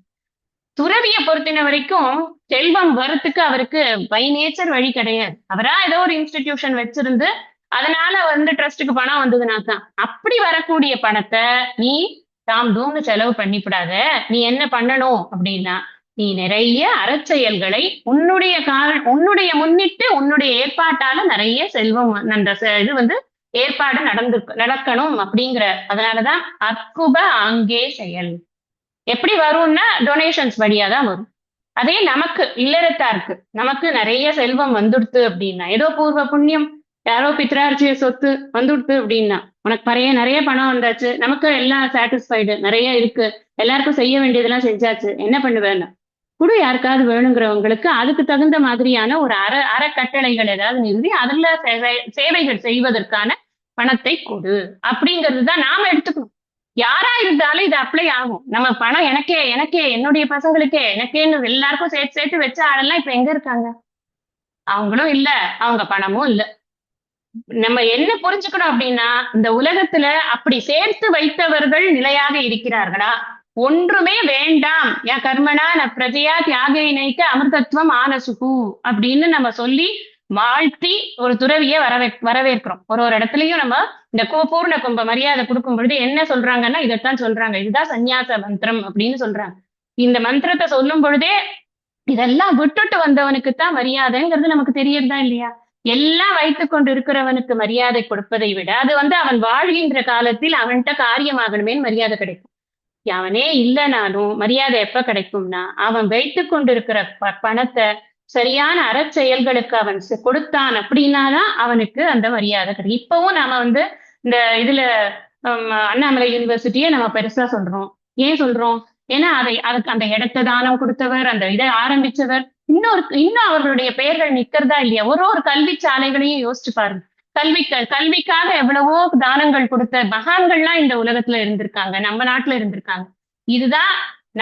Speaker 1: துறவியை பொறுத்தின வரைக்கும் செல்வம் வரத்துக்கு அவருக்கு பை நேச்சர் வழி கிடையாது. அவரா ஏதோ ஒரு இன்ஸ்டிடியூஷன் வச்சிருந்து அதனால ட்ரஸ்டுக்கு பணம் வந்ததுனாதான். அப்படி வரக்கூடிய பணத்தை நீ தாம் தூம்னு செலவு பண்ணிவிடாத. நீ என்ன பண்ணணும் அப்படின்னா, நீ நிறைய அறச்செயல்களை உன்னுடைய முன்னிட்டு உன்னுடைய ஏற்பாட்டால நிறைய செல்வம் இது ஏற்பாடு நடக்கணும் அப்படிங்கிற. அதனாலதான் அற்குப ஆங்கே செயல். எப்படி வரும்னா டொனேஷன்ஸ் வழியா தான் வரும். அதே நமக்கு இல்லறத்தாருக்கு நமக்கு நிறைய செல்வம் வந்துடுத்து அப்படின்னா, ஏதோ பூர்வ புண்ணியம், யாரோ பித்ரார்ஜிய சொத்து வந்துடுத்து அப்படின்னா, உனக்கு நிறைய பணம் வந்தாச்சு, நமக்கு எல்லாம் சாட்டிஸ்ஃபைடு, நிறைய இருக்கு, எல்லாருக்கும் செய்ய வேண்டியதெல்லாம் செஞ்சாச்சு, என்ன பண்ணுவேன்னா குடு. யாருக்காவது வேணுங்கிறவங்களுக்கு அதுக்கு தகுந்த மாதிரியான ஒரு அறக்கட்டளைகள் ஏதாவது நிறுவி அதுல சேவைகள் செய்வதற்கான பணத்தை கொடு அப்படிங்கிறது தான் நாம எடுத்துக்கணும். யாரா இருந்தாலும் இது அப்ளை ஆகும். நம்ம பணம் எனக்கே என்னுடைய பசங்களுக்கே எனக்கேன்னு எல்லாருக்கும் சேர்த்து சேர்த்து வச்ச ஆளெல்லாம் இப்ப எங்க இருக்காங்க? அவங்களும் இல்ல, அவங்க பணமும் இல்ல. நம்ம என்ன புரிஞ்சுக்கணும் அப்படின்னா, இந்த உலகத்துல அப்படி சேர்த்து வைத்தவர்கள் நிலையாக இருக்கிறார்களா? ஒன்றுமே வேண்டாம், என் கர்மனா பிரஜையா தியாக இணைக்க அமிர்தத்துவம் ஆனசுகு அப்படின்னு நம்ம சொல்லி வாழ்த்தி ஒரு துறவியை வரவேற்கிறோம். ஒரு இடத்துலயும் நம்ம இந்த பூர்ண கும்ப மரியாதை கொடுக்கும் பொழுது என்ன சொல்றாங்கன்னா, இதைத்தான் சொல்றாங்க. இதுதான் சந்நியாச மந்திரம் அப்படின்னு சொல்றாங்க. இந்த மந்திரத்தை சொல்லும் பொழுதே இதெல்லாம் விட்டுட்டு வந்தவனுக்குத்தான் மரியாதைங்கிறது நமக்கு தெரியறதா இல்லையா? எல்லாம் வைத்துக் கொண்டு இருக்கிறவனுக்கு மரியாதை கொடுப்பதை விட அது அவன் வாழ்கின்ற காலத்தில் அவன்கிட்ட காரியமாகணுமேன்னு மரியாதை கிடைக்கும். அவனே இல்லைனாலும் மரியாதை எப்ப கிடைக்கும்னா, அவன் வைத்துக் கொண்டிருக்கிற பணத்தை சரியான அறச்செயல்களுக்கு அவன் கொடுத்தான் அப்படின்னாதான் அவனுக்கு அந்த மரியாதை கிடைக்கும். இப்பவும் நாம இந்த இதுல அண்ணாமலை யூனிவர்சிட்டியை நம்ம பெருசா சொல்றோம். ஏன் சொல்றோம்? ஏன்னா அதுக்கு அந்த இடத்தை தானம் கொடுத்தவர், அந்த இதை ஆரம்பிச்சவர், இன்னும் அவர்களுடைய பெயர்கள் நிக்கிறதா இல்லையா? ஒரு கல்வி சாலைகளையும் யோசிச்சு பாருங்க. கல்விக்காக எவ்வளவோ தானங்கள் கொடுத்த மகான்கள்லாம் இந்த உலகத்துல இருந்திருக்காங்க, நம்ம நாட்டுல இருந்திருக்காங்க. இதுதான்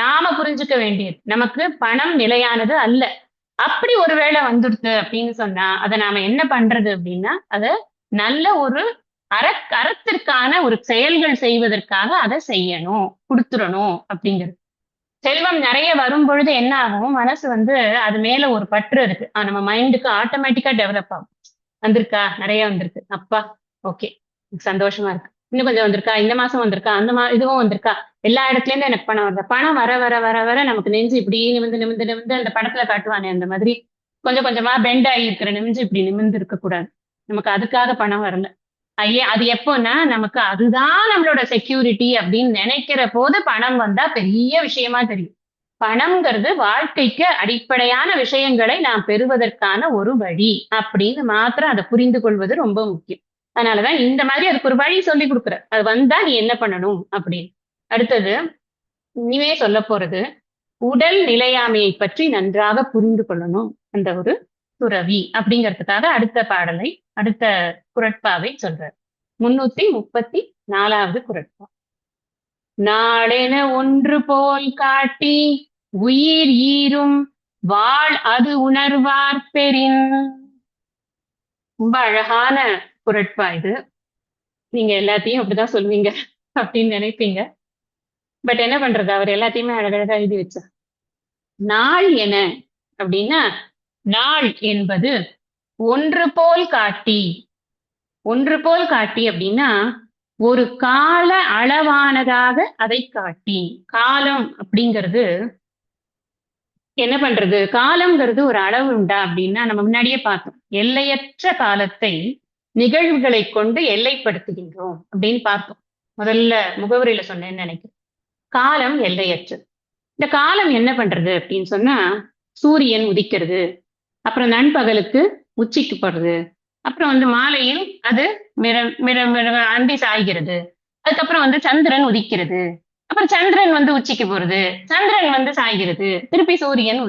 Speaker 1: நாம புரிஞ்சுக்க வேண்டியது. நமக்கு பணம் நிலையானது அல்ல. அப்படி ஒருவேளை வந்துடுது அப்படின்னு சொன்னா அதை நாம என்ன பண்றது அப்படின்னா, அதை நல்ல ஒரு அறத்திற்கான ஒரு செயல்கள் செய்வதற்காக அதை செய்யணும், கொடுத்துடணும் அப்படிங்கிறது. செல்வம் நிறைய வரும் பொழுது என்ன ஆகும், மனசு அது மேல ஒரு பற்று இருக்கு, நம்ம மைண்டுக்கு ஆட்டோமேட்டிக்கா டெவலப் ஆகும். வந்திருக்கா, நிறைய வந்திருக்கு, அப்பா ஓகே சந்தோஷமா இருக்கு, இன்னும் கொஞ்சம் வந்திருக்கா, இந்த மாசம் வந்திருக்கா, இதுவும் வந்திருக்கா, எல்லா இடத்துல இருந்து எனக்கு பணம் வருது. பணம் வர வர வர வர நமக்கு நெஞ்சு இப்படி நிமிந்து அந்த படத்துல காட்டுவானே அந்த மாதிரி கொஞ்சம் கொஞ்சமா பெண்ட் ஆகி இருக்கிற நெஞ்சு இப்படி நிமிந்து இருக்க கூடாது. நமக்கு அதுக்காக பணம் வரல. அது எப்போன்னா, நமக்கு அதுதான் நம்மளோட செக்யூரிட்டி அப்படின்னு நினைக்கிற போது பணம் வந்தா பெரிய விஷயமா தெரியும். பணம்ங்கிறது வாழ்க்கைக்கு அடிப்படையான விஷயங்களை நாம் பெறுவதற்கான ஒரு வழி அப்படின்னு மாத்திரம் அதை புரிந்து கொள்வது ரொம்ப முக்கியம். அதனாலதான் இந்த மாதிரி அதுக்கு ஒரு வழி சொல்லி கொடுக்குற. அது வந்தா நீ என்ன பண்ணணும் அப்படின்னு. அடுத்தது இனிமே சொல்ல போறது, உடல் நிலையாமையை பற்றி நன்றாக புரிந்து கொள்ளணும் அந்த ஒரு துறவி அப்படிங்கிறதுக்காக அடுத்த குறட்பாவை சொல்றார். 334வது குறட்பா. நாளென ஒன்று போல் காட்டி உயிர் ஈரும் வாழ் அது உணர்வார் பெறின். ரொம்ப அழகான குறட்பா இது. நீங்க எல்லாத்தையும் அப்படிதான் சொல்லுவீங்க அப்படின்னு நினைப்பீங்க. பட் என்ன பண்றது, அவர் எல்லாத்தையுமே அழகழகா எழுதி வச்சா. நாள் என அப்படின்னா, நாள் என்பது ஒன்று போல் காட்டி. ஒன்று போல் காட்டி அப்படின்னா ஒரு கால அளவானதாக அதை காட்டி. காலம் அப்படிங்கிறது என்ன பண்றது, காலம்ங்கிறது ஒரு அளவு உண்டா அப்படின்னா நம்ம முன்னாடியே பார்த்தோம். எல்லையற்ற காலத்தை நிகழ்வுகளை கொண்டு எல்லைப்படுத்துகின்றோம் அப்படின்னு பார்த்தோம். முதல்ல முகவரியில சொன்னேன்னு நினைக்கிறேன். காலம் எல்லையற்றது. இந்த காலம் என்ன பண்றது அப்படின்னு சொன்னா, சூரியன் உதிக்கிறது, அப்புறம் நண்பகலுக்கு உச்சிக்கு போடுறது, அப்புறம் மாலையில் அது அந்தி சாய்கிறது, அதுக்கப்புறம் சந்திரன் உதிக்கிறது, அப்புறம் சந்திரன் உச்சிக்கு போறது, சந்திரன் சாய்கிறது, திருப்பி சூரியன்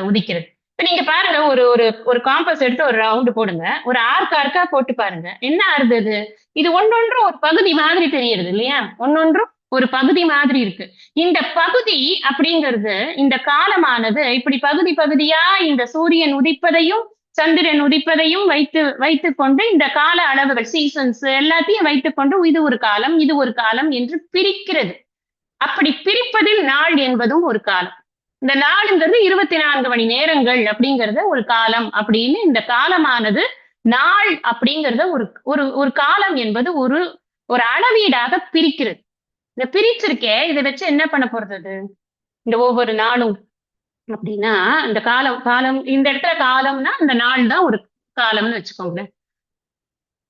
Speaker 1: உதிக்கிறது. இப்ப நீங்க பாருங்க, ஒரு ஒரு ஒரு காம்பஸ் எடுத்து ஒரு ரவுண்டு போடுங்க, ஒரு ஆர்க்கா போட்டு பாருங்க, என்ன ஆறுது? இது ஒன்னொன்றும் ஒரு பகுதி மாதிரி தெரியுது இல்லையா? ஒன்னொன்றும் ஒரு பகுதி மாதிரி இருக்கு. இந்த பகுதி அப்படிங்கிறது, இந்த காலமானது இப்படி பகுதி பகுதியா இந்த சூரியன் உதிப்பதையும் சந்திரன் உதிப்பதையும் வைத்து கொண்டு இந்த கால அளவுகள், சீசன்ஸ் எல்லாத்தையும் வைத்துக்கொண்டு இது ஒரு காலம், இது ஒரு காலம் என்று பிரிக்கிறது. அப்படி பிரிப்பதில் நாள் என்பதும் ஒரு காலம். இந்த நாளுங்கிறது 24 மணி நேரங்கள் அப்படிங்கறத ஒரு காலம் அப்படின்னு இந்த காலமானது நாள் அப்படிங்கறத ஒரு ஒரு ஒரு காலம் என்பது ஒரு ஒரு அளவீடாக பிரிக்கிறது. இந்த பிரிச்சிருக்கே இதை வச்சு என்ன பண்ண போறது அது? இந்த ஒவ்வொரு நாளும் அப்படின்னா இந்த காலம் காலம் இந்த இடத்துல காலம்னா இந்த நாள் தான் ஒரு காலம்னு வச்சுக்கோங்களேன்.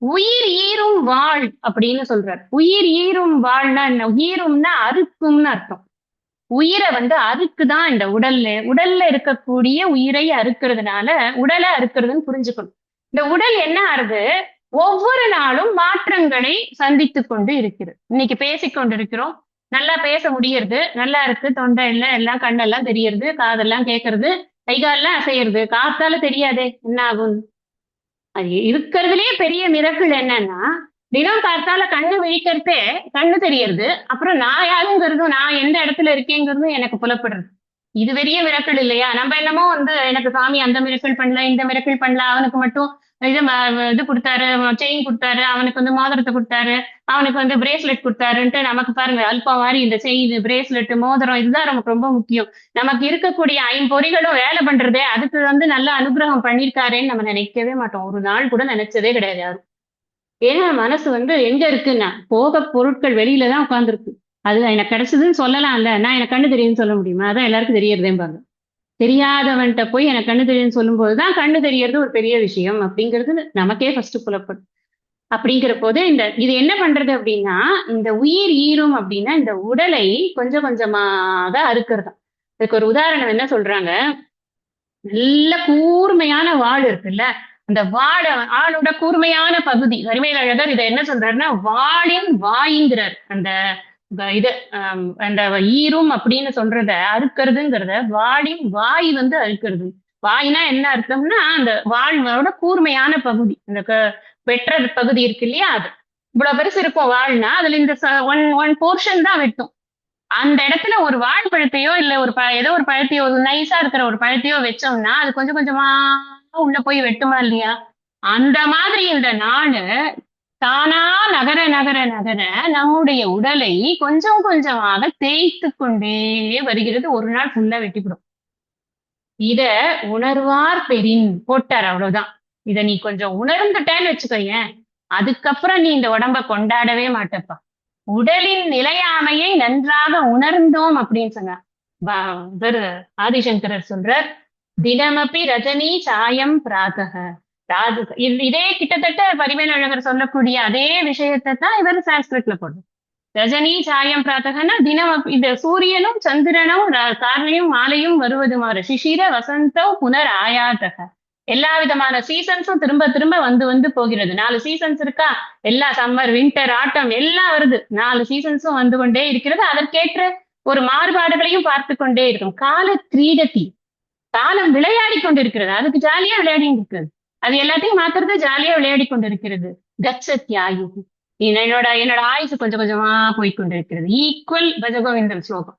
Speaker 1: உயிர் ஈரும் வாழ் அப்படின்னு சொல்றாரு. உயிர் ஈரும் வாழ்னா என்ன? ஈரும்னா அறுக்கும்னு அர்த்தம். உயிரை வந்து அறுக்குதான் இந்த உடல்ல இருக்கக்கூடிய உயிரை அறுக்கிறதுனால உடலை அறுக்கிறதுன்னு புரிஞ்சுக்கணும். இந்த உடல் என்ன ஆறுது? ஒவ்வொரு நாளும் மாற்றங்களை சந்தித்துக் கொண்டு இருக்கிறது. இன்னைக்கு பேசிக் கொண்டிருக்கிறோம். நல்லா பேச முடியறது, நல்லா இருக்கு, தொண்டையில எல்லாம் கண்ணெல்லாம் தெரியறது, காதெல்லாம் கேட்கறது, கை காலெல்லாம் அசையிறது. காத்தால தெரியாதே என்ன ஆகும்? அது இருக்கிறதுலயே பெரிய மிரக்கல் என்னன்னா, தினம் பார்த்தால கண்ணு விழிக்கிறதே கண்ணு தெரியறது. அப்புறம் நான் யாருங்கிறதும், நான் எந்த இடத்துல இருக்கேங்கிறதும் எனக்கு புலப்படுறது. இது பெரிய மிரக்கல் இல்லையா? நம்ம என்னமோ வந்து எனக்கு சாமி அந்த மிரக்கல் பண்ணல, இந்த மிரக்கல் பண்ணல, அவனுக்கு மட்டும் இது கொடுத்தாரு, செயின் கொடுத்தாரு, அவனுக்கு வந்து மோதிரத்தை கொடுத்தாரு, அவனுக்கு வந்து பிரேஸ்லெட் கொடுத்தாருன்ட்டு நமக்கு பாருங்க அல்பம் மாதிரி இந்த செயின், பிரேஸ்லெட், மோதிரம் இதுதான் நமக்கு ரொம்ப முக்கியம். நமக்கு இருக்கக்கூடிய ஐம்பொறிகளும் வேலை பண்றதே அதுக்கு வந்து நல்ல அனுகிரகம் பண்ணிருக்காருன்னு நம்ம நினைக்கவே மாட்டோம். ஒரு நாள் கூட நினைச்சதே கிடையாது யாரும். ஏன்னா மனசு வந்து எங்க இருக்குன்னா போக பொருட்கள் வெளியில தான் உட்கார்ந்துருக்கு. அது எனக்கு கிடைச்சதுன்னு சொல்லலாம்ல. நான் எனக்கு கண்ணு தெரியும்னு சொல்ல முடியுமா? அதான் எல்லாருக்கும் தெரியறதேம்பாங்க. தெரியாதவன்கிட்ட போய் எனக்கு கண்ணு தெரியும்னு சொல்லும்போதுதான் கண்ணு தெரியறது ஒரு பெரிய விஷயம் அப்படிங்கிறது நமக்கே ஃபர்ஸ்ட் புலப்படும். அப்படிங்கிற போது இது என்ன பண்றது அப்படின்னா, இந்த உயிர் ஈரும் அப்படின்னா இந்த உடலை கொஞ்சம் கொஞ்சமாக அறுக்கிறதாம். இதுக்கு ஒரு உதாரணம் என்ன சொல்றாங்க? நல்ல கூர்மையான வாள் இருக்குல்ல, அந்த ஆளோட கூர்மையான பகுதி வரிமையில் அழகர் இதை என்ன சொல்றாருன்னா வாளின் வாய்ங்கிறார். அந்த இது அந்த ஈரும் அப்படின்னு சொல்றத அறுக்கிறதுங்கிறத வாளின் வாய் வந்து அறுக்கிறது. வாய்னா என்ன அர்த்தம்னா அந்த வாழ்வோட கூர்மையான பகுதி, இந்த வெட்டுற பகுதி இருக்கு இல்லையா, அது இவ்வளவு பெருசு இருக்கும் வாழ்னா அதுல இந்த ஒன் ஒன் போர்ஷன் தான் வெட்டும். அந்த இடத்துல ஒரு வாழைப்பழத்தையோ இல்ல ஒரு ஏதோ ஒரு பழத்தையோ நைஸா இருக்கிற ஒரு பழத்தையோ வச்சோம்னா அது கொஞ்சம் கொஞ்சமா உள்ள போய் வெட்டுமா இல்லையா? அந்த மாதிரி இந்த நாடு தானா நகர நகர நகர நம்முடைய உடலை கொஞ்சம் கொஞ்சமாக தேய்த்து கொண்டே வருகிறது. ஒரு நாள் ஃபுல்லா வெட்டிவிடும். இத உணர்வார் பெரின் போட்டார், அவ்வளவுதான். இத நீ கொஞ்சம் உணர்ந்துட்டேன்னு வச்சுக்கோயேன், அதுக்கப்புறம் நீ இந்த உடம்ப கொண்டாடவே மாட்டப்பா. உடலின் நிலையாமையை நன்றாக உணர்ந்தோம் அப்படின்னு சொன்னார் ஆதிசங்கரர் சொல்றார். தினமபி ரஜினி சாயம் பிராதக. இதே கிட்டத்தட்ட பரிமேல் அழகர் சொல்லக்கூடிய அதே விஷயத்தை தான் இவர் சான்ஸ்கிரிட்ல போடுறார். ரஜினி சாயம் பிராத்தகன்னா தினம் இந்த சூரியனும் சந்திரனும் காலையும் மாலையும் வருவதுமாறு சிசிர வசந்தோ புனர் ஆயாதக. எல்லா விதமான சீசன்ஸும் திரும்ப திரும்ப வந்து வந்து போகிறது. 4 சீசன்ஸ் இருக்கா? எல்லா சம்மர், வின்டர், ஆட்டம் எல்லாம் வருது. 4 சீசன்ஸும் வந்து கொண்டே இருக்கிறது. அதற்கேற்ற ஒரு மாறுபாடுகளையும் பார்த்து கொண்டே இருக்கும். கால கிரீடத்தி, காலம் விளையாடி கொண்டிருக்கிறது. அதுக்கு ஜாலியா விளையாடி இருக்கிறது. அது எல்லாத்தையும் மாத்துறது ஜாலியா விளையாடி கொண்டிருக்கிறது. கச்சத்யாயு, என்னோட ஆயுசு கொஞ்சம் கொஞ்சமா போய்கொண்டிருக்கிறது. ஈக்குவல் பஜகோவிந்தம் ஸ்லோகம்.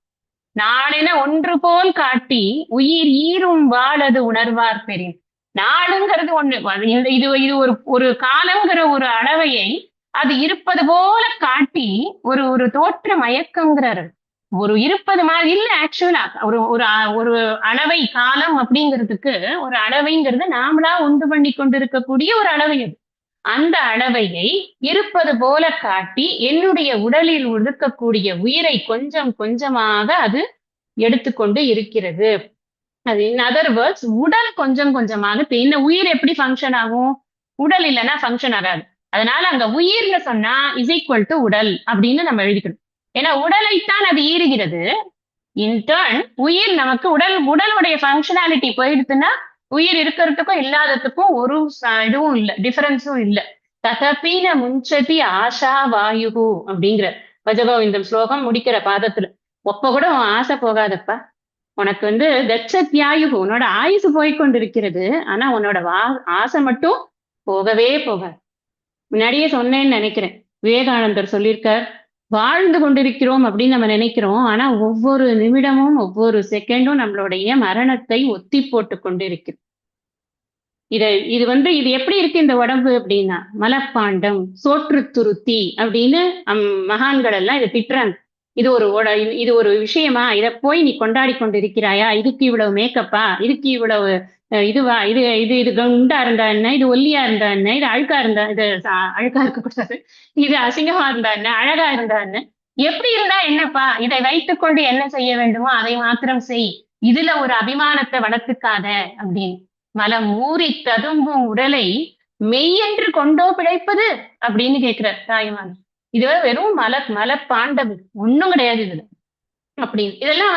Speaker 1: நாளென ஒன்று போல் காட்டி உயிர் ஈரும் வாழது உணர்வார் பெரின். நாளுங்கிறது ஒண்ணு, இது இது ஒரு ஒரு காலங்கிற ஒரு அளவையை அது இருப்பது போல காட்டி ஒரு ஒரு தோற்ற மயக்கங்கிறாரு. ஒரு இருப்பது மாதிரி இல்ல, ஆக்சுவலா ஒரு ஒரு ஒரு அளவை காலம் அப்படிங்கிறதுக்கு ஒரு அளவைங்கிறது நாமளா உண்டு பண்ணி கொண்டிருக்கக்கூடிய ஒரு அளவை. அது அந்த அளவையை இருப்பது போல காட்டி என்னுடைய உடலில் ஒடுக்கக்கூடிய உயிரை கொஞ்சம் கொஞ்சமாக அது எடுத்துக்கொண்டு இருக்கிறது. அது இன் அதர் வேர்ட்ஸ் உடல் கொஞ்சம் கொஞ்சமாக இந்த உயிர் எப்படி ஃபங்க்ஷன் ஆகும்? உடல் இல்லைன்னா ஃபங்க்ஷன் ஆகாது. அதனால அங்க உயிர்னு சொன்னா இஸ் ஈக்குவல் டு உடல் அப்படின்னு நம்ம எழுதிக்கணும். ஏன்னா உடலைத்தான் அது ஈறுகிறது. இன்டர்ன் உயிர் நமக்கு உடலுடைய ஃபங்க்ஷனாலிட்டி போயிடுச்சுன்னா உயிர் இருக்கிறதுக்கும் இல்லாததுக்கும் ஒரு இதுவும் இல்லை, டிஃபரன்ஸும் இல்லை. தகப்பீன முன்சதி ஆஷா வாயுகு அப்படிங்கிற பஜகோவிந்தம் ஸ்லோகம் முடிக்கிற பாதத்துல. ஒப்ப கூட உன் ஆசை போகாதப்பா. உனக்கு வந்து கச்சத்யாயுகு, உன்னோட ஆயுசு போய்கொண்டிருக்கிறது. ஆனா உன்னோட ஆசை மட்டும் போகவே போகாது. முன்னாடியே சொன்னேன்னு நினைக்கிறேன். விவேகானந்தர் சொல்லியிருக்கார், வாழ்ந்து கொண்டிருக்கிறோம் அப்படின்னு நம்ம நினைக்கிறோம். ஆனா ஒவ்வொரு நிமிடமும் ஒவ்வொரு செகண்டும் நம்மளுடைய மரணத்தை ஒத்தி போட்டு கொண்டிருக்கிறோம். இது எப்படி இருக்கு இந்த உடம்பு அப்படின்னா, மலப்பாண்டம், சோற்று துருத்தி அப்படின்னு மகான்கள் எல்லாம் இதை திட்டுறாங்க. இது ஒரு விஷயமா, இதை போய் நீ கொண்டாடி கொண்டு இருக்கிறாயா, இதுக்கு இவ்வளவு மேக்கப்பா, இதுக்கு இவ்வளவு இதுவா, இது இது இது குண்டா இருந்தா என்ன, இது ஒல்லியா இருந்தா என்ன, இது அழுக்கா இருந்தா இது அழுக்கா இருக்கக்கூடாது, இது அசிங்கமா இருந்தா என்ன, அழகா இருந்தா என்ன, எப்படி இருந்தா என்னப்பா, இதை வைத்துக் கொண்டு என்ன செய்ய வேண்டுமோ அதை மாத்திரம் செய், இதுல ஒரு அபிமானத்தை வளர்த்துக்காத அப்படின்னு. மலம் ஊறி ததும்பும் உடலை மெய்யென்று கொண்டோ பிழைப்பது அப்படின்னு கேட்கிறார் தாய்மான். இது வெறும் மலப்பாண்டது, ஒண்ணும் கிடையாது இதுல அப்படின்னு. இதெல்லாம்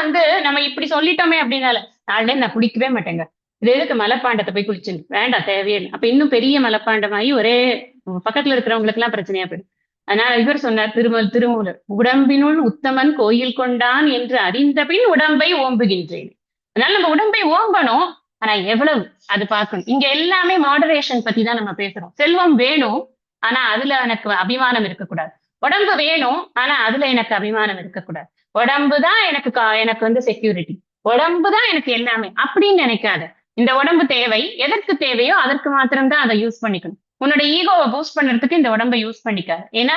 Speaker 1: நம்ம இப்படி சொல்லிட்டோமே அப்படின்னால நாளே நான் குளிக்கவே மாட்டேங்க, இது எதுக்கு மலைப்பாண்டத்தை போய் குளிச்சு, வேண்டாம், தேவையில்லை. அப்ப இன்னும் பெரிய மலைப்பாண்டமாயி ஒரே பக்கத்துல இருக்கிறவங்களுக்கு எல்லாம் பிரச்சனையா போயிடும். அதனால இவர் சொன்னார் திருமூலர், உடம்பினுள் உத்தமன் கோயில் கொண்டான் என்று அறிந்த பின் உடம்பை ஓம்புகின்றேன். அதனால நம்ம உடம்பை ஓம்பணும், ஆனா எவ்வளவு அது பார்க்கணும். இங்க எல்லாமே மாடரேஷன் பத்தி தான் நம்ம பேசுறோம். செல்வம் வேணும், ஆனா அதுல எனக்கு அபிமானம் இருக்கக்கூடாது. உடம்பு வேணும், ஆனா அதுல எனக்கு அபிமானம் இருக்கக்கூடாது. உடம்பு தான் எனக்கு செக்யூரிட்டி, உடம்பு தான் எனக்கு எல்லாமே அப்படின்னு நினைக்காத. இந்த உடம்பு தேவை, எதற்கு தேவையோ அதற்கு மாத்திரம்தான் அதை யூஸ் பண்ணிக்கணும். உன்னோட ஈகோவை பூஸ்ட் பண்றதுக்கு இந்த உடம்பை யூஸ் பண்ணிக்காது. ஏன்னா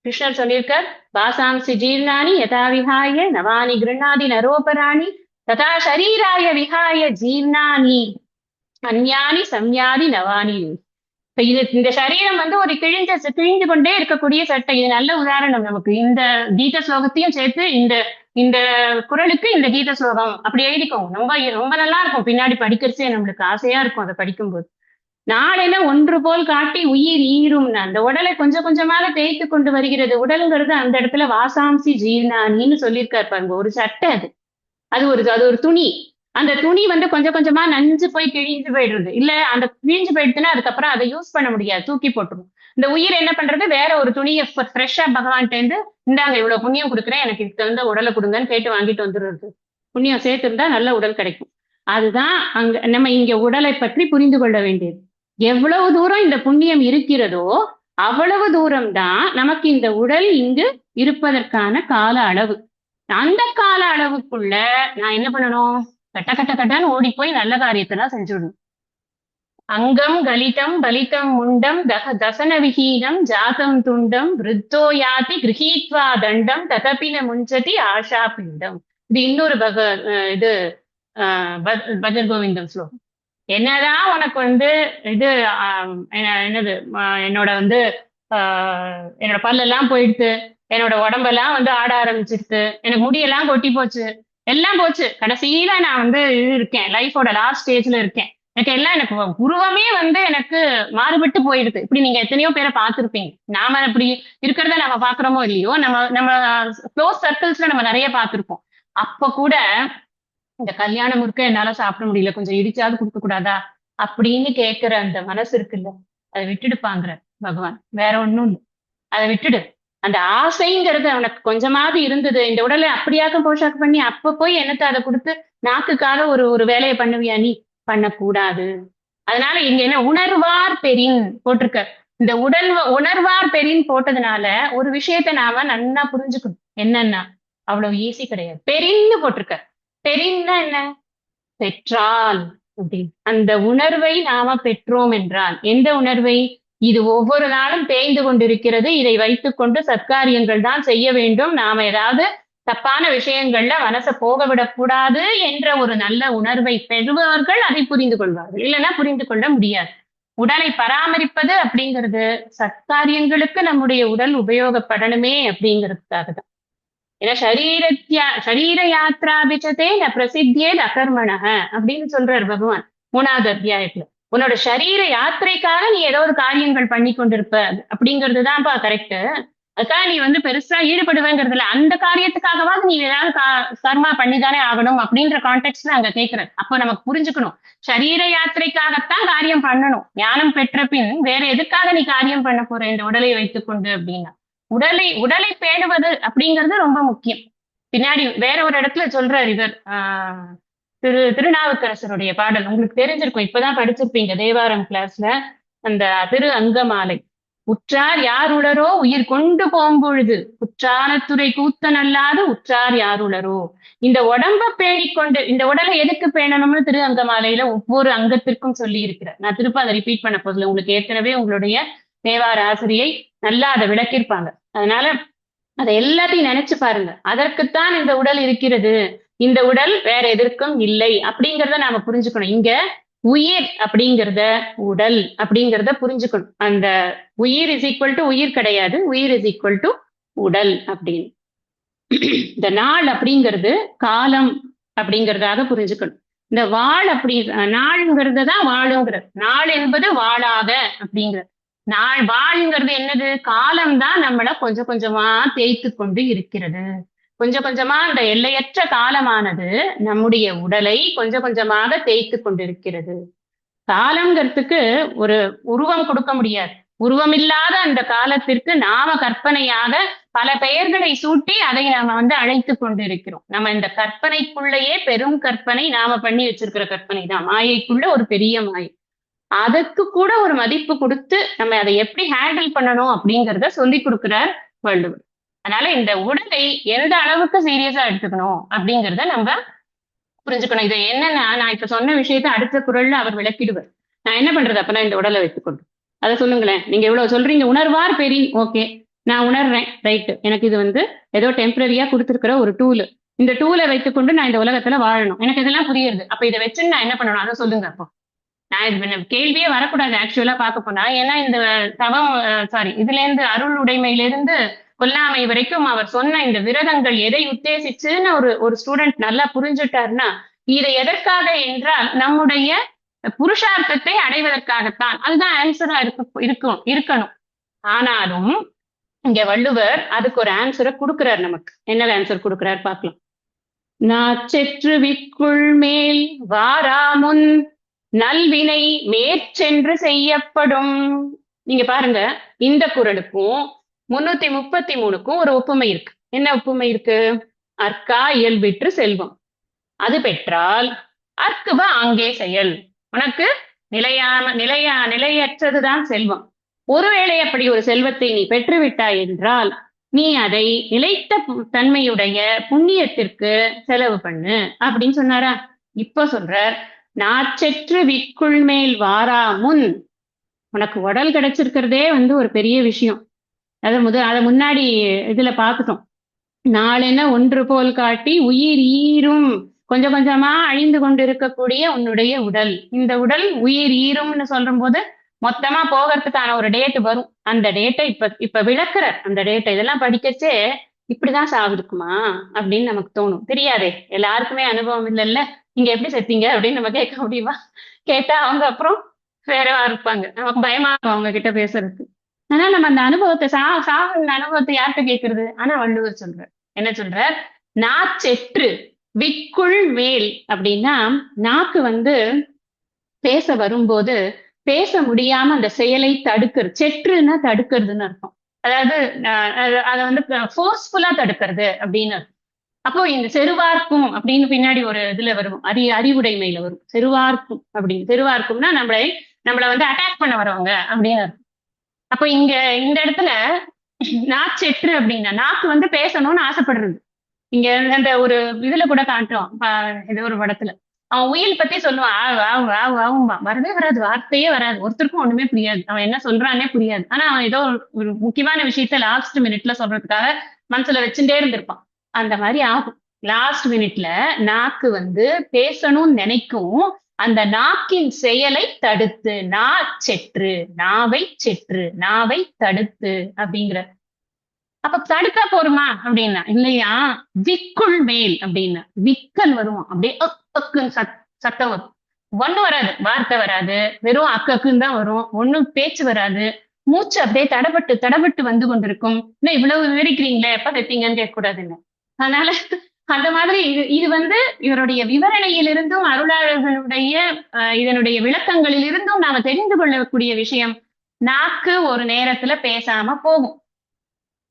Speaker 1: கிருஷ்ணர் சொல்லியிருக்கார், வாசாம்சி ஜீர்ணானி யதா விஹாய நவானி கிருண்ணாதி நரோபராணி ததா சரீராய விஹாய ஜீர்ணானி அந்யானி சம்யாதி நவானி. இப்ப இந்த சரீரம் ஒரு கிழிஞ்சு கொண்டே இருக்கக்கூடிய சட்டை. இது நல்ல உதாரணம் நமக்கு. இந்த கீத ஸ்லோகத்தையும் சேர்த்து இந்த குறளுக்கு இந்த கீத ஸ்லோகம் அப்படி எழுதிக்கோங்க. ரொம்ப ரொம்ப நல்லா இருக்கும். பின்னாடி படிக்கிறச்சே நம்மளுக்கு ஆசையா இருக்கும் அதை படிக்கும்போது. நாளையில ஒன்று போல் காட்டி உயிர் ஈரும். அந்த உடலை கொஞ்சம் கொஞ்சமாக தேய்த்து கொண்டு வருகிறது. உடலுங்கிறது அந்த இடத்துல வாசாம்சி ஜீர்ணானின்னு சொல்லியிருக்காரு பாருங்க. ஒரு சட்டை அது ஒரு துணி. அந்த துணி கொஞ்சம் கொஞ்சமா நஞ்சு போய் கிழிஞ்சு போயிடுறது. இல்ல அந்த கிழிஞ்சு போயிடுச்சுன்னா அதுக்கப்புறம் அதை யூஸ் பண்ண முடியாது, தூக்கி போட்டுரும். இந்த உயிர் என்ன பண்றது, வேற ஒரு துணியை ஃப்ரெஷ்ஷா பகவான்கிட்ட இருந்து, இந்தாங்க இவ்வளவு புண்ணியம் கொடுக்குறேன், எனக்கு இதுக்கு தகுந்த உடலை கொடுங்கன்னு கேட்டு வாங்கிட்டு வந்துடுறது. புண்ணியம் சேர்த்திருந்தா நல்ல உடல் கிடைக்கும். அதுதான் நம்ம இங்க உடலை பற்றி புரிந்து கொள்ள வேண்டியது. எவ்வளவு தூரம் இந்த புண்ணியம் இருக்கிறதோ அவ்வளவு தூரம் தான் நமக்கு இந்த உடல் இங்கு இருப்பதற்கான கால அளவு. அந்த கால அளவுக்குள்ள நான் என்ன பண்ணணும், கட்டன்னு ஓடி போய் நல்ல காரியத்தெல்லாம் செஞ்சுடணும். அங்கம் கலிதம் பலிதம் முண்டம் தசன விஹீனம் ஜாதம் துண்டம் விருத்தோ யாதி கிரகீத்வா தண்டம் ததபின முஞ்சதி ஆஷா பிண்டம். இது இன்னொரு இது பஜர் கோவிந்தம் ஸ்லோகம். என்னதான் உனக்கு இது என்னது என்னோட என்னோட பல்லெல்லாம் போயிடுத்து, என்னோட உடம்பெல்லாம் ஆட ஆரம்பிச்சிருச்சு, எனக்கு முடியெல்லாம் கொட்டி போச்சு, எல்லாம் போச்சு, கடைசியில நான் இது இருக்கேன், லைஃபோட லாஸ்ட் ஸ்டேஜ்ல இருக்கேன், எனக்கு உருவமே எனக்கு மாறுபட்டு போயிடுது. இப்படி நீங்க எத்தனையோ பேரை பார்த்திருப்பீங்க. நாம இப்படி இருக்கிறத நம்ம பாக்குறோமோ இல்லையோ, நம்ம க்ளோஸ் சர்க்கிள்ஸ்ல நம்ம நிறைய பார்த்திருப்போம். அப்ப கூட இந்த கல்யாணம் முறுக்க என்னால சாப்பிட முடியல, கொஞ்சம் இடிச்சாவது கொடுக்க கூடாதா அப்படின்னு கேட்கிற அந்த மனசு இருக்குல்ல, அதை விட்டுடுப்பாங்கிற பகவான். வேற ஒண்ணும் இல்லை, அதை விட்டுடு. அந்த ஆசைங்கிறது அவனுக்கு கொஞ்சமாவது இருந்தது, இந்த உடலை அப்படியாக்க போஷாக்கு பண்ணி அப்ப போய் என்னத்தை அதை கொடுத்து நாக்குக்காக ஒரு வேலையை பண்ணுவியா நீ? பண்ணக்கூடாது. அதனால இங்க என்ன உணர்வார் பெரின் போட்டிருக்க. இந்த உணர்வார் பெரின் போட்டதுனால ஒரு விஷயத்த நாம நல்லா புரிஞ்சுக்கணும். என்னன்னா அவ்வளவு ஈஸி கிடையாது. பெரின்னு போட்டிருக்க. பெரின்னா என்ன? பெற்றால் அப்படின்னு. அந்த உணர்வை நாம பெற்றோம் என்றால், எந்த உணர்வை? இது ஒவ்வொரு நாளும் தேய்ந்து கொண்டிருக்கிறது, இதை வைத்துக் கொண்டு சத்காரியங்கள் தான் செய்ய வேண்டும், நாம ஏதாவது தப்பான விஷயங்கள்ல மனசை போக விடக்கூடாது என்ற ஒரு நல்ல உணர்வை பெறுபவர்கள் அதை புரிந்து கொள்வார்கள். இல்லைன்னா புரிந்து கொள்ள முடியாது. உடலை பராமரிப்பது அப்படிங்கிறது சத்காரியங்களுக்கு நம்முடைய உடல் உபயோகப்படணுமே அப்படிங்கிறதுக்காக தான். ஏன்னா சரீர யாத்ராபிச்சதே ந பிரசித்தியே அகர்மணக அப்படின்னு சொல்றார் பகவான் 3வது அத்தியாயத்துல. உன்னோட சரீர யாத்திரைக்காக நீ ஏதோ ஒரு காரியங்கள் பண்ணி கொண்டிருப்ப அப்படிங்கிறதுதான்ப்பா கரெக்ட். அதுக்காக நீ பெருசா ஈடுபடுவேங்கிறதுல அந்த காரியத்துக்காகவாது நீ ஏதாவது கர்மா பண்ணிதானே ஆகணும் அப்படின்ற கான்டெக்ட்ல அங்க கேட்கிறேன். அப்ப நமக்கு புரிஞ்சுக்கணும், சரீர யாத்திரைக்காகத்தான் காரியம் பண்ணணும். ஞானம் பெற்ற பின் வேற எதுக்காக நீ காரியம் பண்ண போற இந்த உடலை வைத்துக்கொண்டு அப்படின்னா? உடலை பேணுவது அப்படிங்கிறது ரொம்ப முக்கியம். பின்னாடி வேற ஒரு இடத்துல சொல்றார் இவர், திருநாவுக்கரசருடைய பாடல் உங்களுக்கு தெரிஞ்சிருக்கும், இப்பதான் படிச்சிருப்பீங்க தேவாரம் கிளாஸ்ல. அந்த திரு அங்கமாலை, உற்றார் யார் உளரோ உயிர் கொண்டு போம்பொழுது உற்றானத்துறை கூத்தன் அல்லாது உற்றார் யார் உளரோ. இந்த உடம்ப பேணிக்கொண்டு, இந்த உடலை எதுக்கு பேணணும்னு திரு அங்கமாலையில ஒவ்வொரு அங்கத்திற்கும் சொல்லி இருக்கிறார். நான் திருப்ப அதை ரிப்பீட் பண்ண போதில்லை, உங்களுக்கு ஏற்கனவே உங்களுடைய தேவார ஆசிரியை நல்லா அதை விளக்கியிருப்பாங்க. அதனால அதை எல்லாத்தையும் நினைச்சு பாருங்க. அதற்குத்தான் இந்த உடல் இருக்கிறது, இந்த உடல் வேற எதற்கும் இல்லை அப்படிங்கறத நாம புரிஞ்சுக்கணும். இங்க உயிர் அப்படிங்கிறத, உடல் அப்படிங்கிறத புரிஞ்சுக்கணும். அந்த உயிர் இஸ் ஈக்குவல் டு உயிர் கிடையாது, உயிர் இஸ் ஈக்குவல் டு உடல் அப்படின்னு. இந்த நாள் அப்படிங்கிறது காலம் அப்படிங்கிறதாக புரிஞ்சுக்கணும். இந்த வாழ் அப்படி நாள்ங்கிறது தான் வாழுங்கிறது. நாள் என்பது வாழாக அப்படிங்கிறது. நாள் வாழ்ங்கிறது என்னது? காலம்தான் நம்மள கொஞ்சம் கொஞ்சமா தேய்த்து கொண்டு இருக்கிறது. கொஞ்சம் கொஞ்சமா அந்த எல்லையற்ற காலமானது நம்முடைய உடலை கொஞ்சம் கொஞ்சமாக தேய்த்து கொண்டிருக்கிறது. காலம்ங்கிறதுக்கு ஒரு உருவம் கொடுக்க முடியாது. உருவமில்லாத அந்த காலத்திற்கு நாம கற்பனையாக பல பெயர்களை சூட்டி அதை நாம அழைத்து கொண்டு இருக்கிறோம். நம்ம இந்த கற்பனைக்குள்ளேயே பெரும் கற்பனை நாம பண்ணி வச்சிருக்கிற கற்பனை தான். மாயைக்குள்ள ஒரு பெரிய மாயை. அதுக்கு கூட ஒரு மதிப்பு கொடுத்து நம்ம அதை எப்படி ஹேண்டில் பண்ணணும் அப்படிங்கிறத சொல்லி கொடுக்கிறார் வள்ளுவர். அதனால இந்த உடலை எந்த அளவுக்கு சீரியஸா எடுத்துக்கணும் அப்படிங்கிறத நம்ம புரிஞ்சுக்கணும். இது என்னன்னா, நான் இப்ப சொன்ன விஷயத்த அடுத்த குறள்ல அவர் விளக்கிடுவார். நான் என்ன பண்றது அப்பனா இந்த உடலை வைத்துக்கொண்டு? அதை சொல்லுங்களேன். நீங்க எவ்வளவு சொல்றீங்க, உணர்வார் பெரிய ஓகே, நான் உணர்றேன், ரைட். எனக்கு இது ஏதோ டெம்பரரியா கொடுத்திருக்கிற ஒரு டூல். இந்த டூலை வைத்துக்கொண்டு நான் இந்த உலகத்துல வாழணும். எனக்கு இதெல்லாம் புரியுது. அப்ப இதை வச்சு நான் என்ன பண்ணணும் அதை சொல்லுங்க. அப்போ நான் கேள்வியே வரக்கூடாது ஆக்சுவலா பார்க்க போனா. ஏன்னா இந்த தவம் சாரி இதுல இருந்து அருள் உடைமையிலிருந்து கொல்லாமை வரைக்கும் அவர் சொன்ன இந்த விரதங்கள் எதை உத்தேசிச்சுன்னு ஒரு ஸ்டூடெண்ட் நல்லா புரிஞ்சுட்டாருன்னா, இதை எதற்காக என்றால் நம்முடைய புருஷார்த்தத்தை அடைவதற்காகத்தான். அதுதான் ஆன்சரா இருக்கணும். ஆனாலும் இங்க வள்ளுவர் அதுக்கு ஒரு ஆன்சரை கொடுக்கிறார். நமக்கு என்ன ஆன்சர் கொடுக்கிறார் பார்க்கலாம். நாச்செற்று விக்குள் மேல் வாராமுன் நல்வினை மேற்சென்று செய்யப்படும். நீங்க பாருங்க, இந்த குறளுக்கும் 333க்கும் ஒரு ஒப்புமை இருக்கு. என்ன ஒப்புமை இருக்கு? அற்கா இயல்பிற்று செல்வம், அது பெற்றால் அற்குவ ஆங்கே செயல். உனக்கு நிலையற்றதுதான் செல்வம். ஒருவேளை அப்படி ஒரு செல்வத்தை நீ பெற்றுவிட்டாய் என்றால் நீ அதை நிலைத்த தன்மையுடைய புண்ணியத்திற்கு செலவு பண்ணு அப்படின்னு சொன்னாரா? இப்ப சொல்றார், நாச்செற்று விக்குள் மேல் வாரா முன். உனக்கு உடல் கிடைச்சிருக்கிறதே ஒரு பெரிய விஷயம். அதை முன்னாடி இதுல பார்த்துட்டோம். நாளென ஒன்று போல் காட்டி உயிர் ஈரும், கொஞ்சம் கொஞ்சமா அழிந்து கொண்டு இருக்கக்கூடிய உன்னுடைய உடல். இந்த உடல் உயிர் ஈரும்னு சொல்ற போது மொத்தமா போகிறதுக்கான ஒரு டேட் வரும். அந்த டேட்டை இப்ப விளக்குற அந்த டேட்டை இதெல்லாம் படிக்கச்சே இப்படிதான் சாவு இருக்குமா அப்படின்னு நமக்கு தோணும். தெரியாதே, எல்லாருக்குமே அனுபவம் இல்லைல்ல. நீங்க எப்படி செத்தீங்க அப்படின்னு நம்ம கேட்க முடியுமா? கேட்டா அவங்க அப்புறம் வேறவா இருப்பாங்க. நமக்கு பயமா இருக்கும் அவங்க கிட்ட பேசுறதுக்கு. ஆனா நம்ம அந்த அனுபவத்தை சாகுற அனுபவத்தை யார்கிட்ட கேட்கறது? ஆனா வள்ளுவர் சொல்றார். என்ன சொல்றார்? நாச்செற்று விக்குள் மேல் அப்படின்னா, நாக்கு பேச வரும்போது பேச முடியாம அந்த செயலை தடுக்கிறது. செற்றுன்னா தடுக்கிறதுன்னு அர்த்தம். அதாவது அதை ஃபோர்ஸ்ஃபுல்லா தடுக்கிறது அப்படின்னு. அப்போ இந்த செருவார்க்கும் அப்படின்னு பின்னாடி ஒரு இதுல வரும், அறிவுடைமையில வரும். செருவார்க்கும் அப்படின்னு, செருவார்க்கும்னா நம்மளை அட்டாக் பண்ண வரவங்க அப்படின்னு. அப்போ இங்க இந்த இடத்துல நாச்செற்று அப்படின்னா நாக்கு பேசணும்னு ஆசைப்படுறது. இங்க அந்த ஒரு இதுல கூட காட்டுறோம், ஏதோ ஒரு படத்துல அவன் உயில் பத்தி சொல்லுவான். வரவே வராது, வார்த்தையே வராது, ஒருத்தருக்கும் ஒண்ணுமே புரியாது, அவன் என்ன சொல்றானே புரியாது. ஆனா அவன் ஏதோ ஒரு முக்கியமான விஷயத்த லாஸ்ட் மினிட்ல சொல்றதுக்காக மனசுல வச்சுட்டே இருந்திருப்பான். அந்த மாதிரி ஆகும். லாஸ்ட் மினிட்ல நாக்கு பேசணும்னு நினைக்கும். அந்த நாக்கின் செயலை தடுத்து, செற்று, நாவை தடுத்து அப்படிங்கிற. அப்ப தடுக்க போருமா அப்படின்னா இல்லையா? விக்குள் மேல் அப்படின்னா விக்கல் வரும். அப்படியே அக்குன்னு சத்தம் வரும். ஒண்ணும் வராது, வார்த்தை வராது, வெறும் அக்குன்னு தான் வரும். ஒண்ணும் பேச்சு வராது. மூச்சு அப்படியே தடபட்டு வந்து கொண்டிருக்கும். இன்னும் இவ்வளவு விவரிக்கிறீங்களே, எப்ப செத்தீங்கன்னு கேட்கக்கூடாதுன்னு. அதனால அந்த மாதிரி இது இவருடைய விவரணையிலிருந்தும் அருளாளர்களுடைய இதனுடைய விளக்கங்களிலிருந்தும் நாம தெரிந்து கொள்ளக்கூடிய விஷயம். நாக்கு ஒரு நேரத்துல பேசாம போகும்.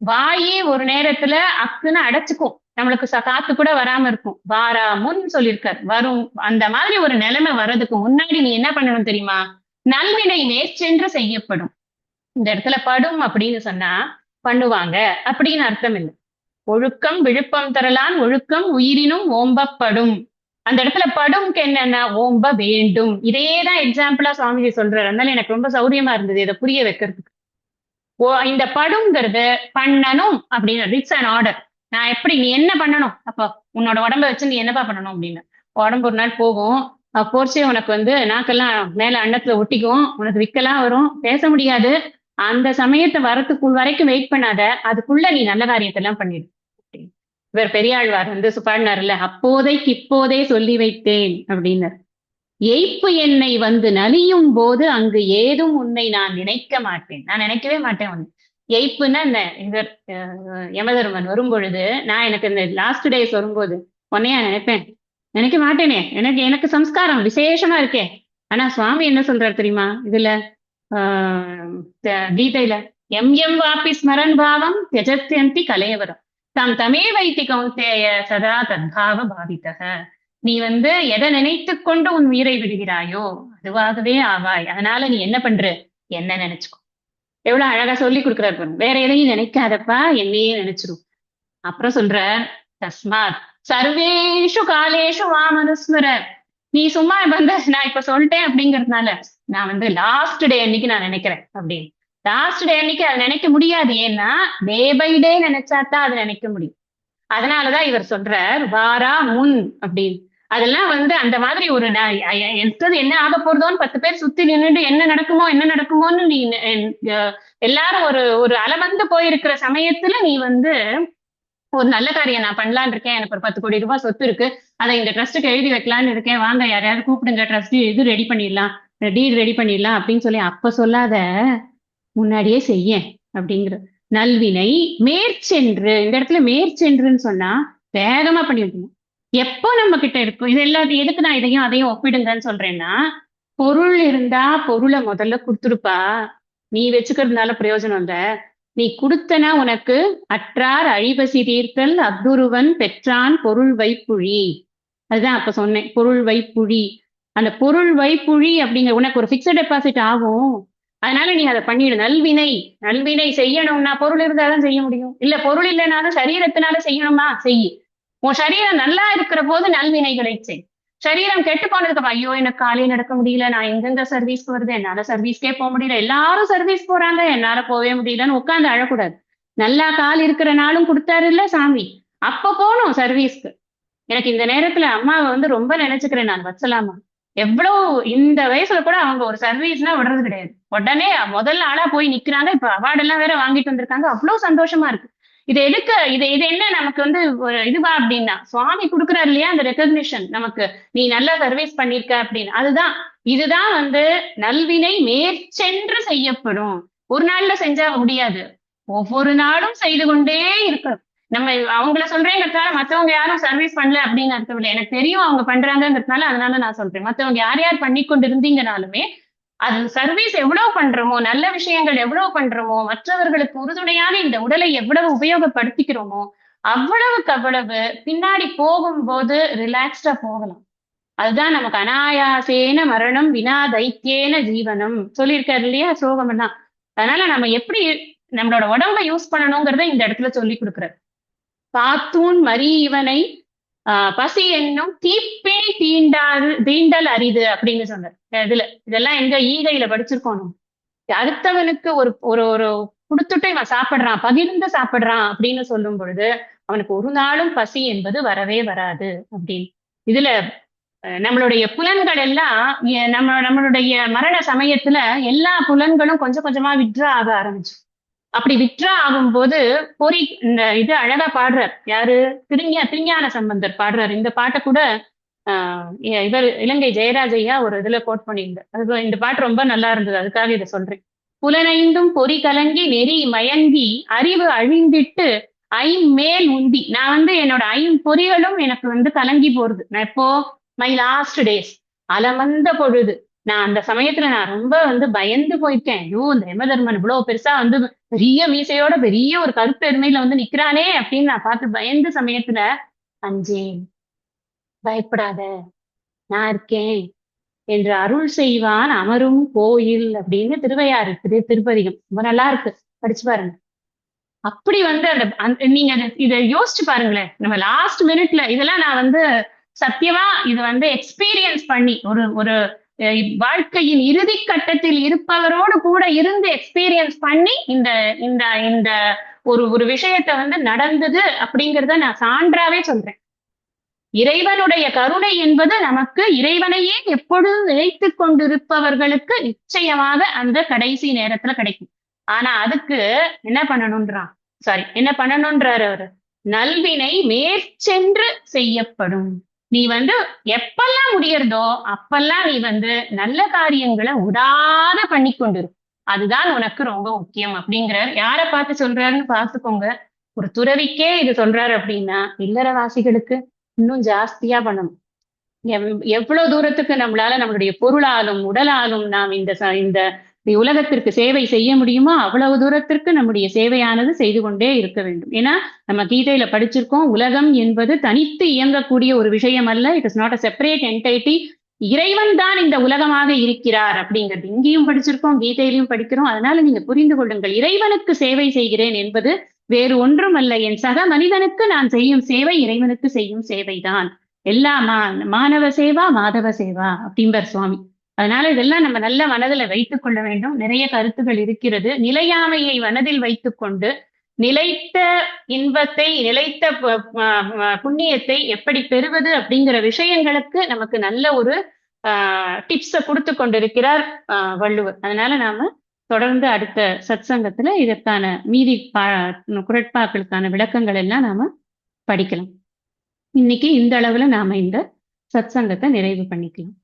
Speaker 1: வாயே ஒரு நேரத்துல அக்குன்னு அடைச்சுக்கும். நம்மளுக்கு காத்து கூட வராம இருக்கும். வாரா முன் சொல்லியிருக்கார், வரும். அந்த மாதிரி ஒரு நிலைமை வர்றதுக்கு முன்னாடி நீ என்ன பண்ணணும் தெரியுமா? நல்வினை மேற்சென்று செய்யப்படும். இந்த இடத்துல படும் அப்படின்னு சொன்னா பண்ணுவாங்க அப்படின்னு அர்த்தம் இல்லை. ஒழுக்கம் விழுப்பம் தரலான் ஒழுக்கம் உயிரினும் ஓம்பப்படும். அந்த இடத்துல படும்க்கு என்னன்னா ஓம்ப வேண்டும். இதையேதான் எக்ஸாம்பிளா சுவாமிஜி சொல்றாரு. அதனால எனக்கு ரொம்ப சௌரியமா இருந்தது இதை புரிய வைக்கிறதுக்கு. இந்த படுங்கிறது பண்ணணும் அப்படின்னு இட்ஸ் அன் ஆர்டர். நான் எப்படி நீ என்ன பண்ணணும் அப்போ உன்னோட உடம்ப வச்சு நீ என்னப்பா பண்ணணும் அப்படின்னு. உடம்பு ஒரு நாள் போகும், போர்ச்சே உனக்கு வந்து நாக்கெல்லாம் மேல அன்னத்துல ஒட்டிக்கும், உனக்கு விக்கலாம் வரும், பேச முடியாது. அந்த சமயத்தை வரத்துக்குள் வரைக்கும் வெயிட் பண்ணாத, அதுக்குள்ள நீ நல்ல காரியத்தை எல்லாம் பண்ணிடு. இவர் பெரியாழ்வார் வந்து பாடினார்ல, அப்போதைக்கு இப்போதே சொல்லி வைத்தேன் அப்படின்னு. எய்ப்பு என்னை வந்து நலியும் போது அங்கு ஏதும் உன்னை நான் நினைக்க மாட்டேன், நான் நினைக்கவே மாட்டேன் உன்னை. எய்ப்புன்னா இந்த இவர் யமதர்மன் வரும் பொழுது, நான் எனக்கு இந்த லாஸ்ட் டேஸ் வரும்போது உன்னையா நினைப்பேன், நினைக்க மாட்டேனே, எனக்கு எனக்கு சம்ஸ்காரம் விசேஷமா இருக்கே. ஆனா சுவாமி என்ன சொல்றாரு தெரியுமா இதுல, கீதையில, எம் எம் வாப்பி ஸ்மரன் பாவம் தியஜத்யந்தி கலையவரம் தாம் தமே வைத்தி கௌந்தேய சதா தத்பாவ பாவித்தக. நீ வந்து எதை நினைத்து கொண்டு உன் உயிரை விடுகிறாயோ அதுவாகவே ஆவாய். அதனால நீ என்ன பண்ற, என்ன நினைச்சுக்கோ. எவ்வளவு அழகா சொல்லி கொடுக்குறாரு பாருங்க. வேற எதையும் நினைக்காதப்பா, என்னையே நினைச்சிரும். அப்புறம் சொல்ற, தஸ்மாத் சர்வேஷு காலேஷு வாமனுஸ்மர. நீ சும்மா வந்து நான் இப்ப சொல்லிட்டேன் அப்படிங்கறதுனால நான் வந்து லாஸ்ட் டே அன்னைக்கு நான் நினைக்கிறேன் அப்படின்னு. லாஸ்ட் டே அன்னைக்கு அதை நினைக்க முடியாது. ஏன்னா டே பை டே நினைச்சாதான் அதை நினைக்க முடியும். அதனாலதான் இவர் சொல்றார் வாரா முன் அப்படின்னு. அதெல்லாம் வந்து அந்த மாதிரி ஒரு என்ன ஆக போறதோன்னு 10 பேர் சுத்தி நின்றுட்டு என்ன நடக்குமோ என்ன நடக்குமோன்னு நீ எல்லாரும் ஒரு ஒரு அலமந்து போயிருக்கிற சமயத்துல நீ வந்து ஒரு நல்ல காரியம் நான் பண்ணலான்னு இருக்கேன், எனக்கு ஒரு 10 கோடி ரூபாய் சொத்து இருக்கு, அதை இந்த ட்ரஸ்ட்டுக்கு எழுதி வைக்கலான்னு இருக்கேன், வாங்க யாரையாவது கூப்பிடுங்க, ட்ரஸ்ட் இது ரெடி பண்ணிடலாம், டீட் ரெடி பண்ணிடலாம் அப்படின்னு சொல்லி அப்ப சொல்லாத, முன்னாடியே செய்ய அப்படிங்கிற. நல்வினை மேற்சென்று, இந்த இடத்துல மேற்சென்றுன்னு சொன்னா வேகமா பண்ணிவிடணும். எப்போ நம்ம கிட்ட இருக்கும் இது எல்லாத்தையும், எதுக்கு நான் இதையும் அதையும் ஒப்பிடுங்கன்னு சொல்றேன்னா, பொருள் இருந்தா பொருளை முதல்ல கொடுத்துருப்பா, நீ வச்சுக்கிறதுனால பிரயோஜனம் இல்ல. நீ கொடுத்தனா உனக்கு அற்றார் அழிபசி தீர்த்தல் அத்துருவன் பெற்றான் பொருள் வைப்புழி. அதுதான் அப்ப சொன்னேன், பொருள் வைப்புழி. அந்த பொருள் வைப்புழி அப்படிங்கிற உனக்கு ஒரு பிக்சட் டெபாசிட் ஆகும். அதனால நீ அதை பண்ணிடு. நல்வினை, நல்வினை செய்யணும்னா பொருள் இருந்தாதான் செய்ய முடியும். இல்ல பொருள் இல்லைனாலும் சரீரத்தினால செய்யணுமா, செய். உன் சரீரம் நல்லா இருக்கிற போது நல்வினைகளை செய். சரீரம் கெட்டு போனதுக்கு ஐயோ எனக்கு காலையில் நடக்க முடியல, நான் எங்கெங்க சர்வீஸ்க்கு வருது, என்னால சர்வீஸ்க்கே போக முடியல, எல்லாரும் சர்வீஸ் போறாங்க என்னால போகவே முடியலன்னு உட்காந்து அழக்கூடாது. நல்லா கால் இருக்கிற நாளும் கொடுத்தாரு இல்ல சாமி, அப்ப போகணும் சர்வீஸ்க்கு. எனக்கு இந்த நேரத்துல அம்மாவை வந்து ரொம்ப நினைச்சுக்கிறேன் நான், வச்சலாமா. எவ்வளவு இந்த வயசுல கூட அவங்க ஒரு சர்வீஸ்னா விடுறது கிடையாது. உடனே முதல்ல ஆளா போய் நிக்கிறாங்க. இப்ப அவார்டு எல்லாம் வேற வாங்கிட்டு வந்திருக்காங்க. அவ்வளவு சந்தோஷமா இருக்கு. இது எதுக்கு, இது என்ன நமக்கு வந்து ஒரு இதுவா அப்படின்னா, சுவாமி கொடுக்குறாரு இல்லையா அந்த ரெக்கக்னிஷன் நமக்கு, நீ நல்லா சர்வீஸ் பண்ணிருக்க அப்படின்னு. அதுதான், இதுதான் வந்து நல்வினை மேற்சென்று செய்யப்படும். ஒரு நாள்ல செஞ்சா முடியாது, ஒவ்வொரு நாளும் செய்து கொண்டே இருக்கணும். நம்ம அவங்கள சொல்றேங்கிறதுனால மத்தவங்க யாரும் சர்வீஸ் பண்ணல அப்படின்னு அர்த்தம். எனக்கு தெரியும் அவங்க பண்றாங்கிறதுனால அதனால நான் சொல்றேன். மத்தவங்க யார் யார் பண்ணி கொண்டு இருந்தீங்கனாலுமே அது சர்வீஸ் எவ்வளவு பண்றோமோ, நல்ல விஷயங்கள் எவ்வளவு பண்றோமோ, மற்றவர்களுக்கு உறுதுணையான இந்த உடலை எவ்வளவு உபயோகப்படுத்திக்கிறோமோ அவ்வளவுக்கு அவ்வளவு பின்னாடி போகும்போது ரிலாக்ஸ்டா போகலாம். அதுதான் நமக்கு அனாயாசேன மரணம் வினா தைத்தியேன ஜீவனம் சொல்லியிருக்காரு இல்லையா ஸ்லோகம் எல்லாம். அதனால நம்ம எப்படி நம்மளோட உடம்ப யூஸ் பண்ணணுங்கிறத இந்த இடத்துல சொல்லி கொடுக்குறாரு. பாத்தூன் மரி இவனை பசி என்னும் தீப்பிணி தீண்டல் அரிது அப்படின்னு சொன்னார். இதுல இதெல்லாம் எங்க ஈகையில படிச்சிருக்கோம். அடுத்தவனுக்கு ஒரு ஒரு ஒரு கொடுத்துட்டு இவன் சாப்பிடுறான், பகிர்ந்து சாப்பிடுறான் அப்படின்னு சொல்லும் பொழுது அவனுக்கு ஒரு நாளும் பசி என்பது வரவே வராது அப்படின்னு. இதுல நம்மளுடைய புலன்கள் எல்லாம் நம்மளுடைய மரண சமயத்துல எல்லா புலன்களும் கொஞ்சம் கொஞ்சமா விட்ரா ஆக ஆரம்பிச்சு. அப்படி விட்ரா ஆகும்போது பொறி இந்த இது அழகா பாடுறார். யாரு, திருஞான சம்பந்தர் பாடுறார். இந்த பாட்டை கூட இவர் இலங்கை ஜெயராஜையா ஒரு இதுல கோட் பண்ணியிருந்தார். அது இந்த பாட்டு ரொம்ப நல்லா இருந்தது, அதுக்காக இதை சொல்றேன். புலனைந்தும் பொறி கலங்கி நெறி மயங்கி அறிவு அழிந்திட்டு ஐம்மேல் உந்தி. நான் வந்து என்னோட ஐம்பொறிகளும் எனக்கு வந்து கலங்கி போறது. நான் எப்போ மை லாஸ்ட் டேஸ் அலமந்த பொழுது நான் அந்த சமயத்துல நான் ரொம்ப வந்து பயந்து போயிட்டேன். ஐயோ இந்த யமதர்மன் இவ்வளவு பெருசா வந்து பெரிய மீசையோட பெரிய ஒரு கருப்பு எருமையில வந்து நிக்கிறானே அப்படின்னு நான் பார்த்து பயந்த சமயத்துல, அஞ்சேன், பயப்படாத, நான் இருக்கேன் என்று அருள் செய்வான் அமரும் கோயில் அப்படின்னு திருவையாறு திருப்பதிகம். ரொம்ப நல்லா இருக்கு, படிச்சு பாருங்க. அப்படி வந்து அந்த நீங்க இதை யோசிச்சு பாருங்களேன். நம்ம லாஸ்ட் மினிட்ல இதெல்லாம் நான் வந்து சத்தியமா இது வந்து எக்ஸ்பீரியன்ஸ் பண்ணி ஒரு ஒரு வாழ்க்கையின் இறுதி கட்டத்தில் இருப்பவரோடு கூட இருந்து எக்ஸ்பீரியன்ஸ் பண்ணி இந்த இந்த இந்த ஒரு ஒரு விஷயத்த வந்து நடந்தது அப்படிங்கறத நான் சான்றாவே சொல்றேன். இறைவனுடைய கருணை என்பது நமக்கு இறைவனையே எப்பொழுதும் நினைத்துக் கொண்டிருப்பவர்களுக்கு நிச்சயமாக அந்த கடைசி நேரத்துல கிடைக்கும். ஆனா அதுக்கு என்ன பண்ணணும்ன்றான், என்ன பண்ணணும்ன்றாரு அவரு, நல்வினை மேற்சென்று செய்யப்படும். நீ வந்து எப்பெல்லாம் முடியறதோ அப்பெல்லாம் நீ வந்து நல்ல காரியங்களை விடாத பண்ணி கொண்டிரு. அதுதான் உனக்கு ரொம்ப முக்கியம் அப்படிங்கிறார். யாரை பார்த்து சொல்றாருன்னு பார்த்துக்கோங்க. ஒரு துறவிக்கே இது சொல்றாரு அப்படின்னா இல்லறவாசிகளுக்கு இன்னும் ஜாஸ்தியா பண்ணணும். எவ்வளவு தூரத்துக்கு நம்மளால நம்மளுடைய பொருளாலும் உடலாலும் நாம் இந்த உலகத்திற்கு சேவை செய்ய முடியுமோ அவ்வளவு தூரத்திற்கு நம்முடைய சேவையானது செய்து கொண்டே இருக்க வேண்டும். ஏன்னா நம்ம கீதையில படிச்சிருக்கோம், உலகம் என்பது தனித்து இயங்கக்கூடிய ஒரு விஷயம் அல்ல. It is not a separate entity. இறைவன் தான் இந்த உலகமாக இருக்கிறார் அப்படிங்கிறது இங்கேயும் படிச்சிருக்கோம், கீதையிலையும் படிக்கிறோம். அதனால நீங்க புரிந்து கொள்ளுங்கள், இறைவனுக்கு சேவை செய்கிறேன் என்பது வேறு ஒன்றும் அல்ல. என் சக மனிதனுக்கு நான் செய்யும் சேவை இறைவனுக்கு செய்யும் சேவைதான். எல்லாமா மாணவ சேவா மாதவ சேவா அப்படிம்பார் சுவாமி. அதனால இதெல்லாம் நம்ம நல்ல மனதில் வைத்துக் கொள்ள வேண்டும். நிறைய கருத்துகள் இருக்கிறது. நிலையாமையை மனதில் வைத்துக் கொண்டு நிலைத்த இன்பத்தை, நிலைத்த புண்ணியத்தை எப்படி பெறுவது அப்படிங்கிற விஷயங்களுக்கு நமக்கு நல்ல ஒரு டிப்ஸ கொடுத்து கொண்டிருக்கிறார் வள்ளுவர். அதனால நாம தொடர்ந்து அடுத்த சத் சங்கத்துல இதற்கான மீதி குரட்பாக்களுக்கான விளக்கங்கள் எல்லாம் நாம படிக்கலாம். இன்னைக்கு இந்த அளவுல நாம இந்த சத் சங்கத்தை நிறைவு பண்ணிக்கலாம்.